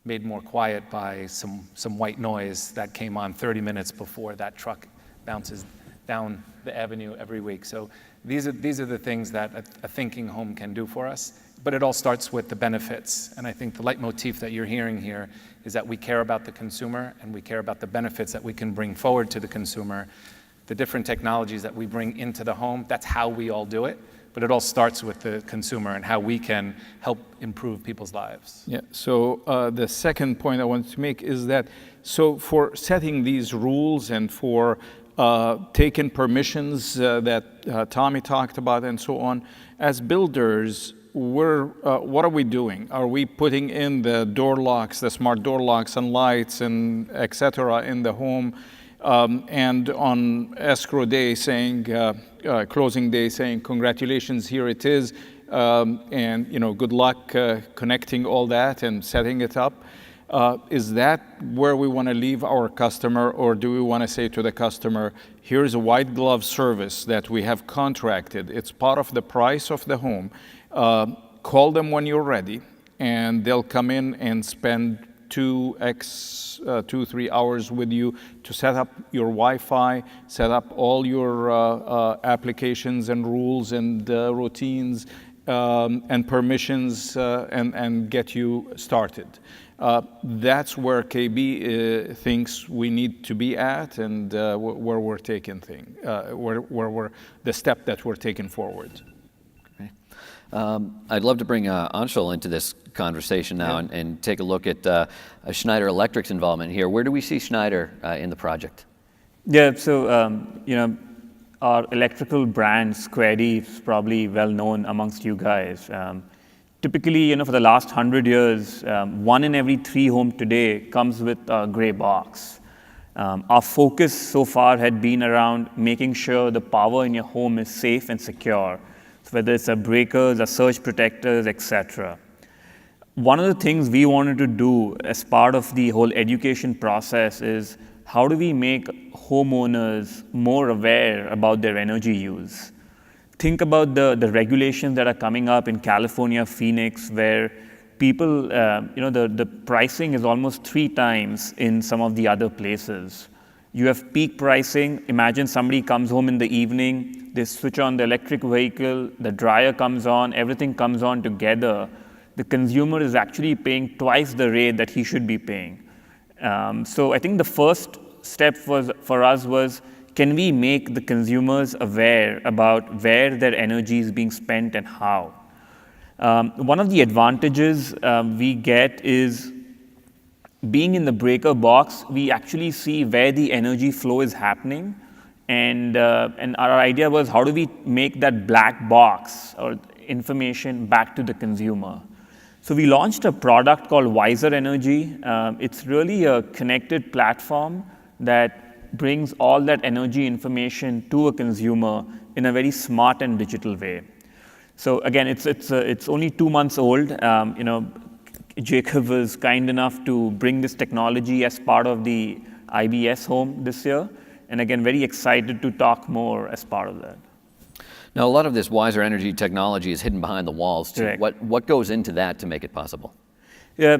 made more quiet by some white noise that came on 30 minutes before that truck bounces down the avenue every week. So these are the things that a thinking home can do for us. But it all starts with the benefits. And I think the leitmotif that you're hearing here is that we care about the consumer and we care about the benefits that we can bring forward to the consumer. The different technologies that we bring into the home, that's how we all do it. But it all starts with the consumer and how we can help improve people's lives. Yeah, so the second point I wanted to make is that, so for setting these rules and for taking permissions that Tommy talked about and so on, as builders, what are we doing? Are we putting in the door locks, the smart door locks and lights and et cetera in the home? And on escrow day saying, closing day saying, congratulations, here it is, and good luck connecting all that and setting it up. Is that where we want to leave our customer, or do we want to say to the customer, here's a white glove service that we have contracted, it's part of the price of the home, call them when you're ready, and they'll come in and spend 2-3 hours with you to set up your Wi-Fi, set up all your applications and rules and routines and permissions and get you started. That's where KB thinks we need to be at, and where we're taking things, where we're the step that we're taking forward. Okay. I'd love to bring Anshul into this conversation now and take a look at Schneider Electric's involvement here. Where do we see Schneider in the project? Yeah, so our electrical brand, Square-D, is probably well known amongst you guys. Typically, for the last 100 years, 1 in every 3 homes today comes with a gray box. Our focus so far had been around making sure the power in your home is safe and secure, so whether it's breakers, surge protectors, etc. One of the things we wanted to do as part of the whole education process is how do we make homeowners more aware about their energy use? Think about the regulations that are coming up in California, Phoenix, where people, the pricing is almost 3 times in some of the other places. You have peak pricing. Imagine somebody comes home in the evening, they switch on the electric vehicle, the dryer comes on, everything comes on together. The consumer is actually paying twice the rate that he should be paying. So I think the first step for us was, can we make the consumers aware about where their energy is being spent and how? One of the advantages we get is being in the breaker box, we actually see where the energy flow is happening. And our idea was, how do we make that black box or information back to the consumer? So we launched a product called Wiser Energy. It's really a connected platform that brings all that energy information to a consumer in a very smart and digital way. So again, it's only 2 months old. Jacob was kind enough to bring this technology as part of the IBS home this year. And again, very excited to talk more as part of that. Now, a lot of this Wiser Energy technology is hidden behind the walls too. Correct. What goes into that to make it possible? Yeah,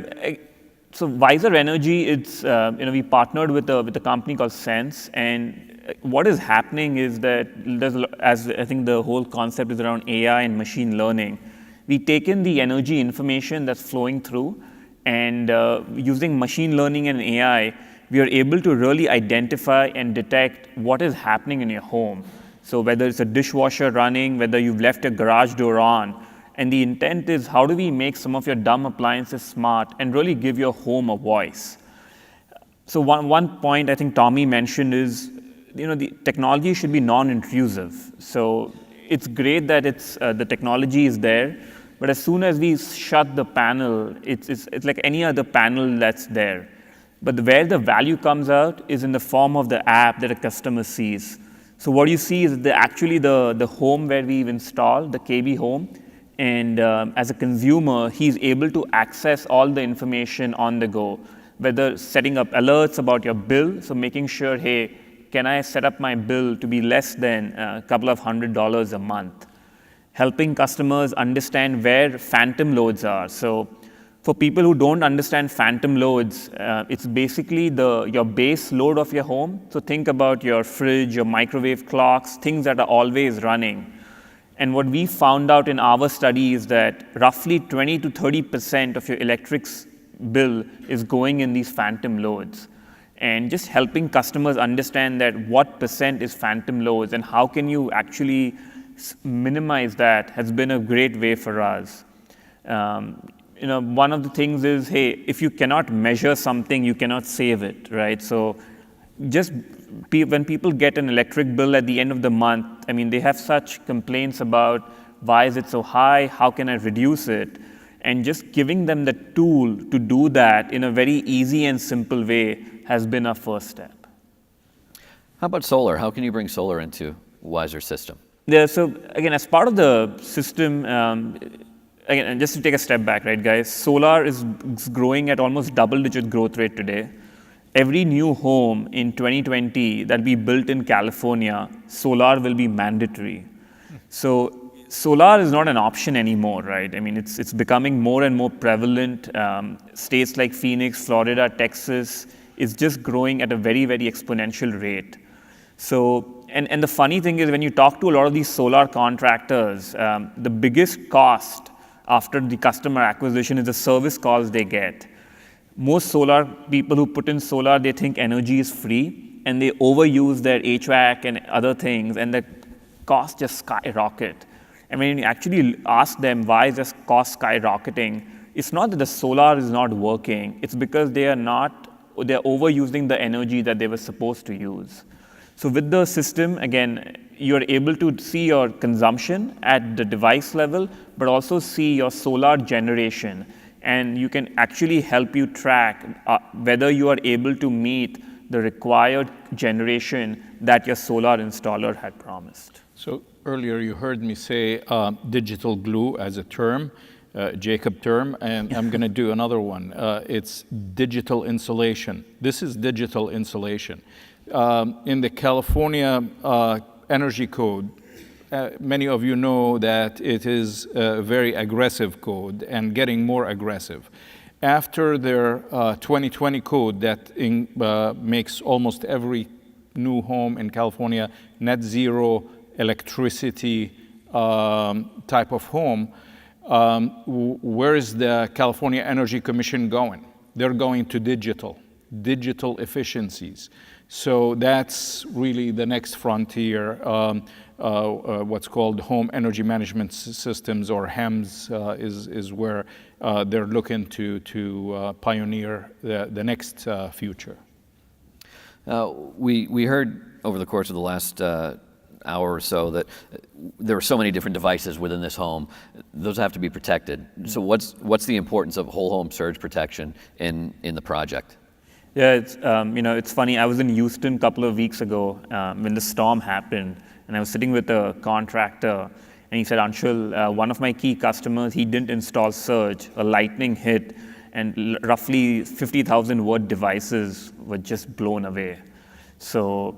so Wiser Energy, it's we partnered with a company called Sense, and what is happening is that as I think the whole concept is around AI and machine learning. We take in the energy information that's flowing through, and using machine learning and AI, we are able to really identify and detect what is happening in your home. So whether it's a dishwasher running, whether you've left a garage door on, and the intent is, how do we make some of your dumb appliances smart and really give your home a voice? So one point I think Tommy mentioned is, the technology should be non-intrusive. So it's great that the technology is there, but as soon as we shut the panel, it's like any other panel that's there. But where the value comes out is in the form of the app that a customer sees. So what you see is actually the home where we've installed, the KB Home, and as a consumer, he's able to access all the information on the go, whether setting up alerts about your bill, so making sure, hey, can I set up my bill to be less than a couple of $100 a month? Helping customers understand where phantom loads are. So For people who don't understand phantom loads, it's basically your base load of your home. So think about your fridge, your microwave clocks, things that are always running. And what we found out in our study is that roughly 20 to 30% of your electric bill is going in these phantom loads. And just helping customers understand that what percent is phantom loads and how can you actually minimize that has been a great way for us. One of the things is, hey, if you cannot measure something, you cannot save it, right? So just when people get an electric bill at the end of the month, I mean, they have such complaints about why is it so high, how can I reduce it? And just giving them the tool to do that in a very easy and simple way has been our first step. How about solar? How can you bring solar into Wiser system? Yeah, so again, as part of the system, again, and just to take a step back, right, guys, solar is growing at almost double-digit growth rate today. Every new home in 2020 that we built in California, solar will be mandatory. So solar is not an option anymore, right? I mean, it's becoming more and more prevalent. States like Phoenix, Florida, Texas is just growing at a very, very exponential rate. So, and the funny thing is when you talk to a lot of these solar contractors, the biggest cost after the customer acquisition is the service calls they get. Most solar people who put in solar, they think energy is free, and they overuse their HVAC and other things, and the costs just skyrocket. And when you actually ask them why is this cost skyrocketing, it's not that the solar is not working, it's because they're overusing the energy that they were supposed to use. So with the system, again, you're able to see your consumption at the device level, but also see your solar generation. And you can actually help you track whether you are able to meet the required generation that your solar installer had promised. So earlier you heard me say digital glue as a term, Jacob term, and I'm going to do another one. It's digital insulation. This is digital insulation. In the California Energy Code, many of you know that it is a very aggressive code and getting more aggressive. After their 2020 code that makes almost every new home in California net zero electricity type of home, where is the California Energy Commission going? They're going to digital efficiencies. So that's really the next frontier, what's called home energy management systems, or HEMS, is where they're looking to pioneer the next future. We heard over the course of the last hour or so that there are so many different devices within this home. Those have to be protected. So what's the importance of whole home surge protection in the project? Yeah, it's funny. I was in Houston a couple of weeks ago when the storm happened, and I was sitting with a contractor, and he said, Anshul, one of my key customers, he didn't install surge. A lightning hit, and roughly 50,000 watt devices were just blown away. So,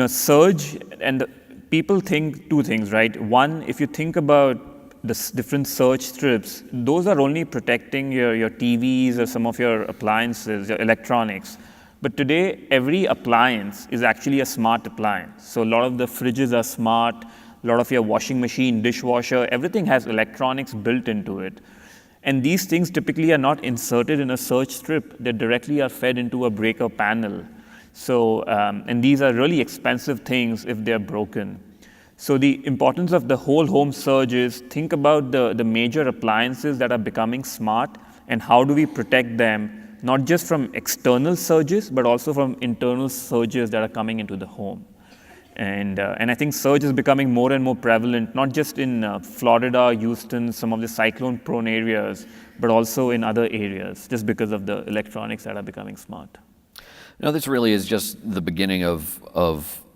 surge, and people think two things, right? One, if you think about the different surge strips, those are only protecting your TVs or some of your appliances, your electronics. But today, every appliance is actually a smart appliance. So a lot of the fridges are smart, a lot of your washing machine, dishwasher, everything has electronics built into it. And these things typically are not inserted in a surge strip. They directly are fed into a breaker panel. So, and these are really expensive things if they're broken. So the importance of the whole home surge is think about the major appliances that are becoming smart and how do we protect them, not just from external surges, but also from internal surges that are coming into the home. And I think surge is becoming more and more prevalent, not just in Florida, Houston, some of the cyclone-prone areas, but also in other areas, just because of the electronics that are becoming smart. This really is just the beginning of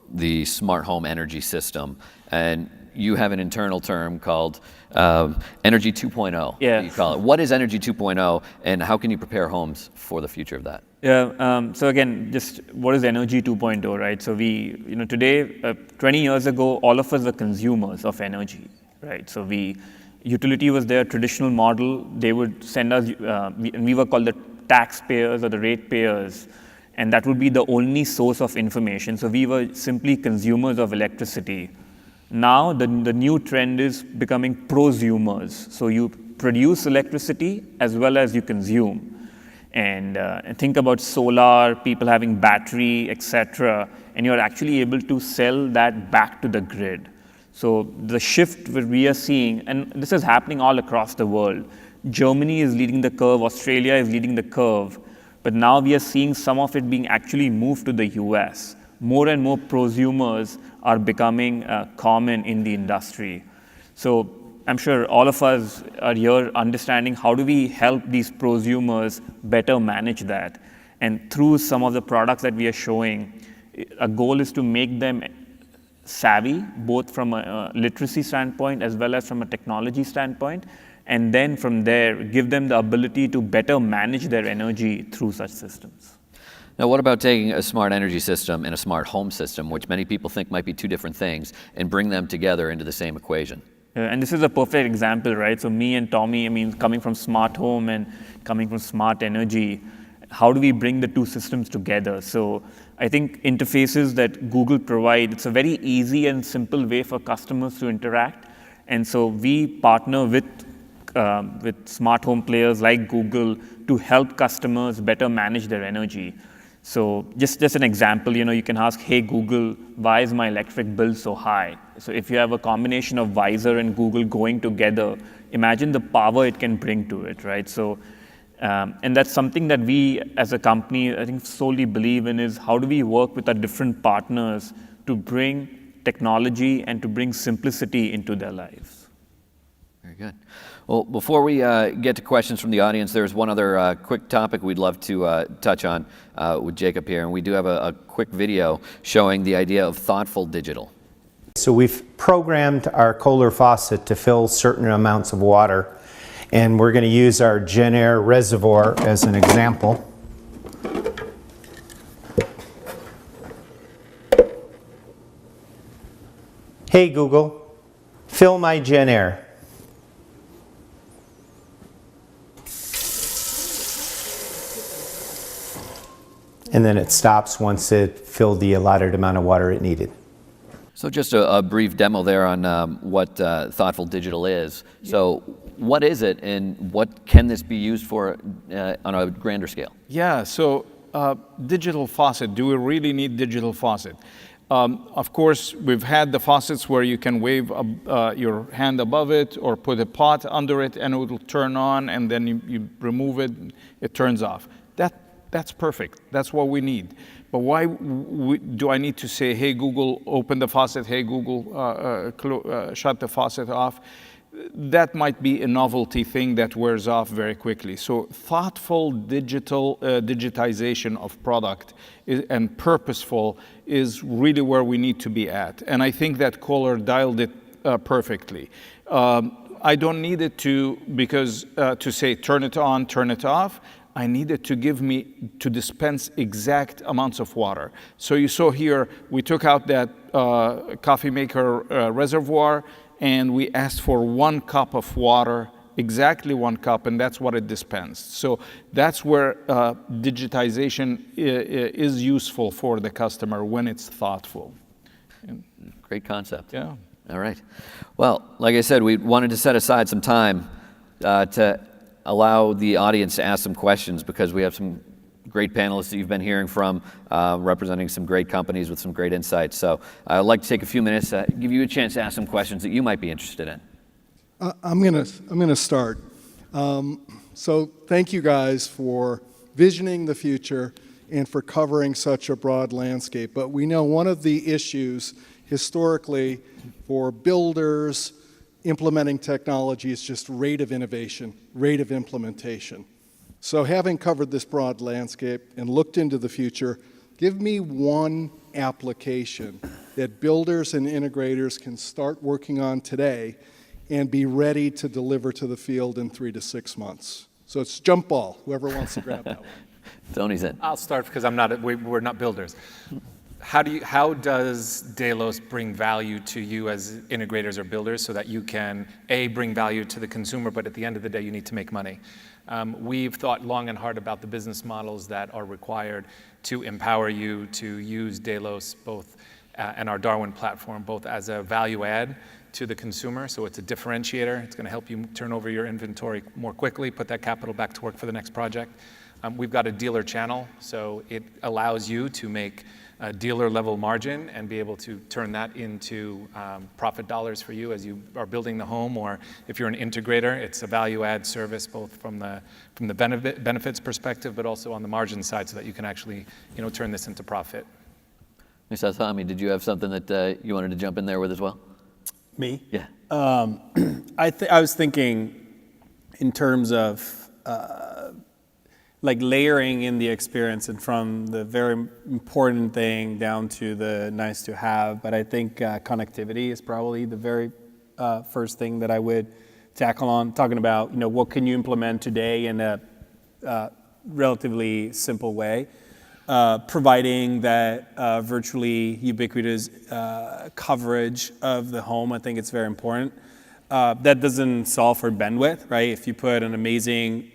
the smart home energy system, and you have an internal term called Energy 2.0. Yeah. You call it. What is Energy 2.0, and how can you prepare homes for the future of that? Yeah. So again, just what is Energy 2.0, right? So we, today, 20 years ago, all of us were consumers of energy, right? So we Utility was their traditional model. They would send us, and we were called the taxpayers or the ratepayers, and that would be the only source of information. So we were simply consumers of electricity. Now the new trend is becoming prosumers. So you produce electricity as well as you consume. And think about solar, people having battery, etc., and you're actually able to sell that back to the grid. So the shift that we are seeing, and this is happening all across the world. Germany is leading the curve, Australia is leading the curve, but now we are seeing some of it being actually moved to the US. More and more prosumers are becoming common in the industry. So I'm sure all of us are here understanding how do we help these prosumers better manage that. And through some of the products that we are showing, a goal is to make them savvy, both from a literacy standpoint as well as from a technology standpoint, and then from there, give them the ability to better manage their energy through such systems. Now, what about taking a smart energy system and a smart home system, which many people think might be two different things, and bring them together into the same equation? And this is a perfect example, right? So me and Tommy, I mean, coming from smart home and coming from smart energy, how do we bring the two systems together? So I think interfaces that Google provides, it's a very easy and simple way for customers to interact. And so we partner with smart home players like Google to help customers better manage their energy. So just an example, you can ask, hey, Google, why is my electric bill so high? So if you have a combination of Visor and Google going together, imagine the power it can bring to it, right? So, and that's something that we as a company, I think, solely believe in, is how do we work with our different partners to bring technology and to bring simplicity into their lives. Very good. Well, before we get to questions from the audience, there's one other quick topic we'd love to touch on with Jacob here, and we do have a quick video showing the idea of thoughtful digital. So we've programmed our Kohler faucet to fill certain amounts of water, and we're going to use our Genair reservoir as an example. Hey Google, fill my Genair. And then it stops once it filled the allotted amount of water it needed. So just a brief demo there on what thoughtful digital is. So what is it, and what can this be used for on a grander scale? Yeah, so digital faucet, do we really need digital faucet? Of course, we've had the faucets where you can wave your hand above it or put a pot under it and it will turn on, and then you remove it, it turns off. That's perfect. That's what we need. But why do I need to say, hey, Google, open the faucet, hey, Google, shut the faucet off? That might be a novelty thing that wears off very quickly. So thoughtful digitization of product and purposeful is really where we need to be at. And I think that Kohler dialed it perfectly. I don't need it to say turn it on, turn it off. I need it to to dispense exact amounts of water. So you saw here, we took out that coffee maker reservoir, and we asked for 1 cup of water, exactly 1 cup, and that's what it dispensed. So that's where digitization is useful for the customer when it's thoughtful. Great concept. Yeah. All right. Well, like I said, we wanted to set aside some time to allow the audience to ask some questions, because we have some great panelists that you've been hearing from, representing some great companies with some great insights. So I'd like to take a few minutes to give you a chance to ask some questions that you might be interested in. I'm gonna start. So thank you guys for visioning the future and for covering such a broad landscape. But we know one of the issues historically for builders implementing technology is just rate of innovation, rate of implementation. So having covered this broad landscape and looked into the future, give me one application that builders and integrators can start working on today and be ready to deliver to the field in 3 to 6 months. So it's jump ball, whoever wants to grab that one. Tony's in. I'll start because we're not builders. how does Delos bring value to you as integrators or builders so that you can, A, bring value to the consumer, but at the end of the day, you need to make money? We've thought long and hard about the business models that are required to empower you to use Delos both and our Darwin platform both as a value add to the consumer, so it's a differentiator. It's going to help you turn over your inventory more quickly, put that capital back to work for the next project. We've got a dealer channel, so it allows you to make a dealer level margin and be able to turn that into profit dollars for you as you are building the home, or if you're an integrator, it's a value add service both from the benefits perspective, but also on the margin side so that you can actually turn this into profit. Mr. Tommy, did you have something that you wanted to jump in there with as well? Me? Yeah. I was thinking in terms of like layering in the experience, and from the very important thing down to the nice to have. But I think connectivity is probably the very first thing that I would tackle on, talking about what can you implement today in a relatively simple way. Providing that virtually ubiquitous coverage of the home, I think it's very important. That doesn't solve for bandwidth, right? If you put an amazing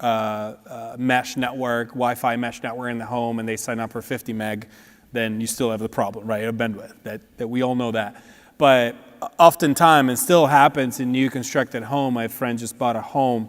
mesh network, Wi-Fi mesh network in the home and they sign up for 50 meg, then you still have the problem, right, of bandwidth, that we all know that. But oftentimes, it still happens in new constructed home. My friend just bought a home.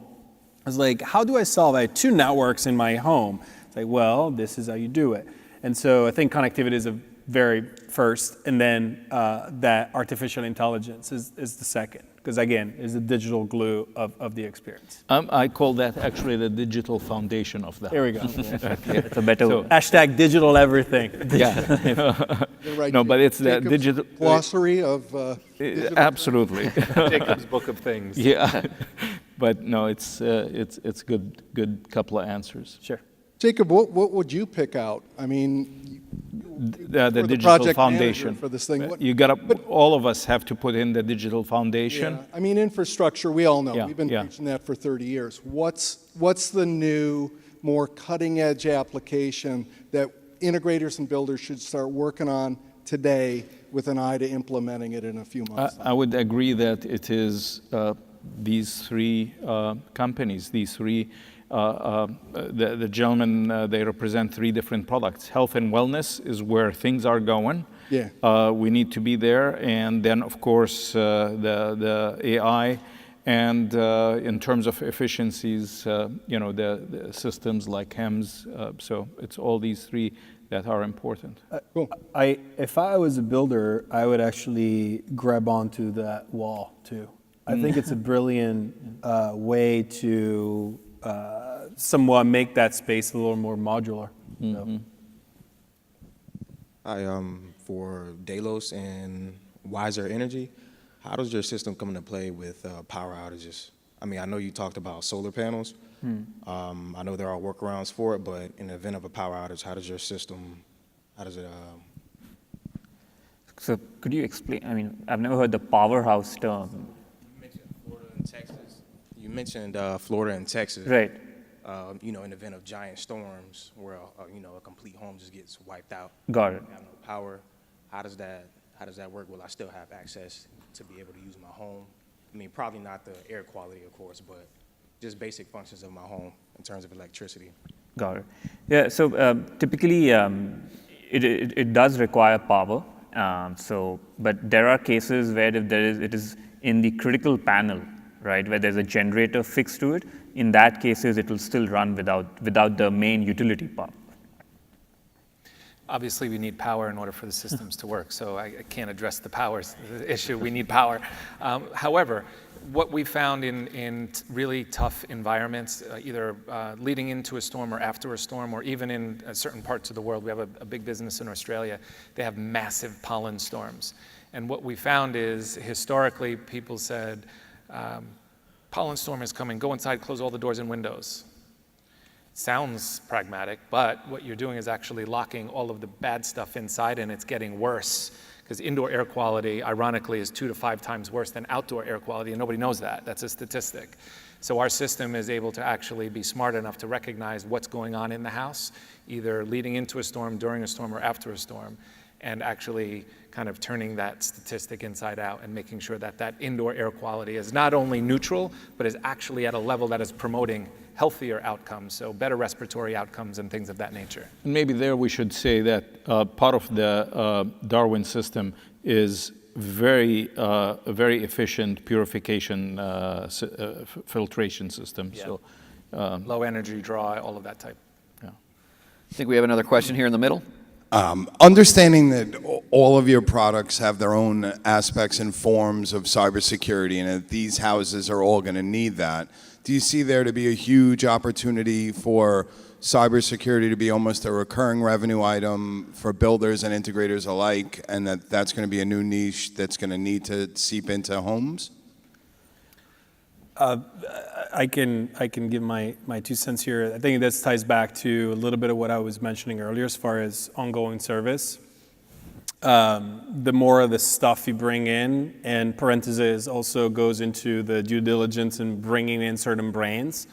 I was like, how do I solve? I had 2 networks in my home. It's like, well, this is how you do it. And so I think connectivity is a very first, and then that artificial intelligence is the second. Because again, it's the digital glue of the experience. I call that actually the digital foundation of the house. There we go. It's a better So- Hashtag digital everything. Yeah. You're right, No, but it's the Jacob's digital. glossary of digital Absolutely. Jacob's book of things. Yeah. But no, it's good couple of answers. Sure. Jacob, what would you pick out? I mean, The for the digital project foundation. manager for this thing, what- You got to. All of us have to put in the digital foundation. yeah, I mean, infrastructure, we all know. Yeah, We've been yeah. preaching that for 30 years. What's the new, more cutting-edge application that integrators and builders should start working on today with an eye to implementing it in a few months? I would agree that it is these 3 companies, these 3. The gentlemen, they represent 3 different products. Health and wellness is where things are going. Yeah. We need to be there. And then, of course, the AI. And in terms of efficiencies, the systems like HEMS. So it's all these 3 that are important. Cool. If I was a builder, I would actually grab onto that wall too. I think it's a brilliant way to somewhat make that space a little more modular. So. Hi, for Delos and Wiser Energy, how does your system come into play with power outages? I mean, I know you talked about solar panels. I know there are workarounds for it, but in the event of a power outage, how does your system, how does it? So could you explain? I mean, I've never heard the powerhouse term. You mentioned Florida and Texas. You mentioned Florida and Texas. Right. In the event of giant storms where a complete home just gets wiped out. Got it. I have no power. How does that work? Will I still have access to be able to use my home? I mean, probably not the air quality, of course, but just basic functions of my home in terms of electricity. Got it. Yeah. So typically, it does require power. But there are cases where if it is in the critical panel, right, where there's a generator fixed to it. In that cases, it will still run without the main utility power. Obviously, we need power in order for the systems to work, so I can't address the power issue. We need power. However, what we found in really tough environments, either leading into a storm or after a storm, or even in certain parts of the world, we have a big business in Australia, they have massive pollen storms. And what we found is, historically, people said, pollen storm is coming, go inside, close all the doors and windows. Sounds pragmatic, but what you're doing is actually locking all of the bad stuff inside, and it's getting worse. Because indoor air quality, ironically, is 2 to 5 times worse than outdoor air quality, and nobody knows that. That's a statistic. So our system is able to actually be smart enough to recognize what's going on in the house, either leading into a storm, during a storm, or after a storm, and actually kind of turning that statistic inside out and making sure that that indoor air quality is not only neutral, but is actually at a level that is promoting healthier outcomes, so better respiratory outcomes and things of that nature. And maybe there we should say that part of the Darwin system is very efficient purification filtration system. Yeah. So low energy draw, all of that type. yeah. I think we have another question here in the middle. Understanding that all of your products have their own aspects and forms of cybersecurity, and that these houses are all going to need that, do you see there to be a huge opportunity for cybersecurity to be almost a recurring revenue item for builders and integrators alike, and that that's going to be a new niche that's going to need to seep into homes? I can give my 2 cents here. I think this ties back to a little bit of what I was mentioning earlier as far as ongoing service. The more of the stuff you bring in, and parentheses also goes into the due diligence and bringing in certain brands.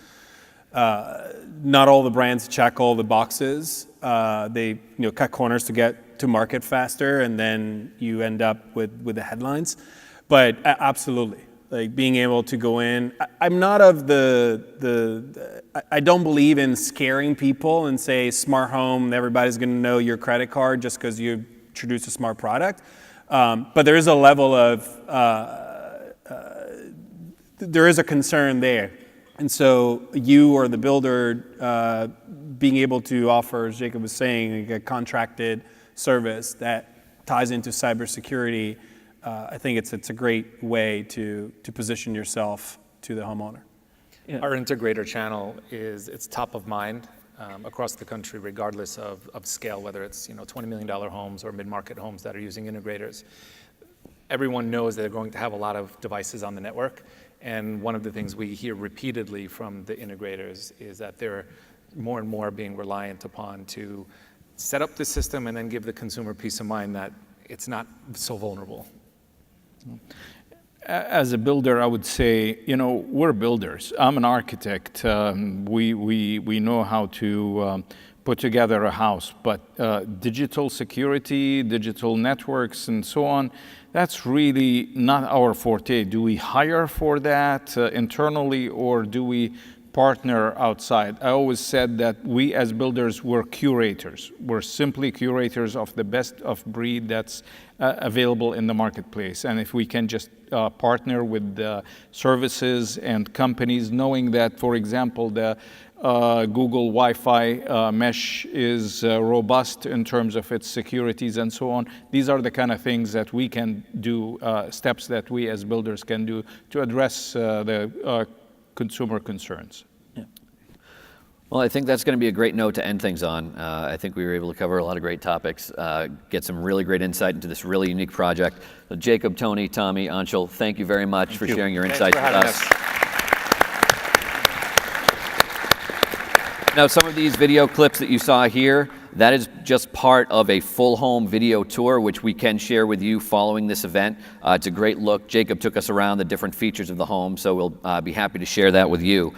Not all the brands check all the boxes. They cut corners to get to market faster, and then you end up with the headlines. But absolutely, like being able to go in. I'm not of I don't believe in scaring people and say smart home, everybody's going to know your credit card just because you introduce a smart product. But there is a level of, there is a concern there. And so you or the builder being able to offer, as Jacob was saying, a contracted service that ties into cybersecurity, I think it's a great way to position yourself to the homeowner. Yeah. Our integrator channel it's top of mind across the country, regardless of scale, whether it's $20 million homes or mid-market homes that are using integrators. Everyone knows that they're going to have a lot of devices on the network, and one of the things we hear repeatedly from the integrators is that they're more and more being reliant upon to set up the system and then give the consumer peace of mind that it's not so vulnerable. As a builder, I would say, we're builders. I'm an architect. We know how to put together a house, but digital security, digital networks, and so on, that's really not our forte. Do we hire for that internally, or do we partner outside? I always said that we as builders, we're curators. We're simply curators of the best of breed that's available in the marketplace. And if we can just partner with the services and companies, knowing that, for example, the Google Wi-Fi mesh is robust in terms of its securities and so on. These are the kind of things that we can do, steps that we as builders can do to address the consumer concerns. Yeah. Well, I think that's going to be a great note to end things on. I think we were able to cover a lot of great topics, get some really great insight into this really unique project. So Jacob, Tony, Tommy, Anshul, thank you very much for sharing your insights with us. Now, some of these video clips that you saw here, that is just part of a full home video tour, which we can share with you following this event. It's a great look. Jacob took us around the different features of the home, so we'll be happy to share that with you.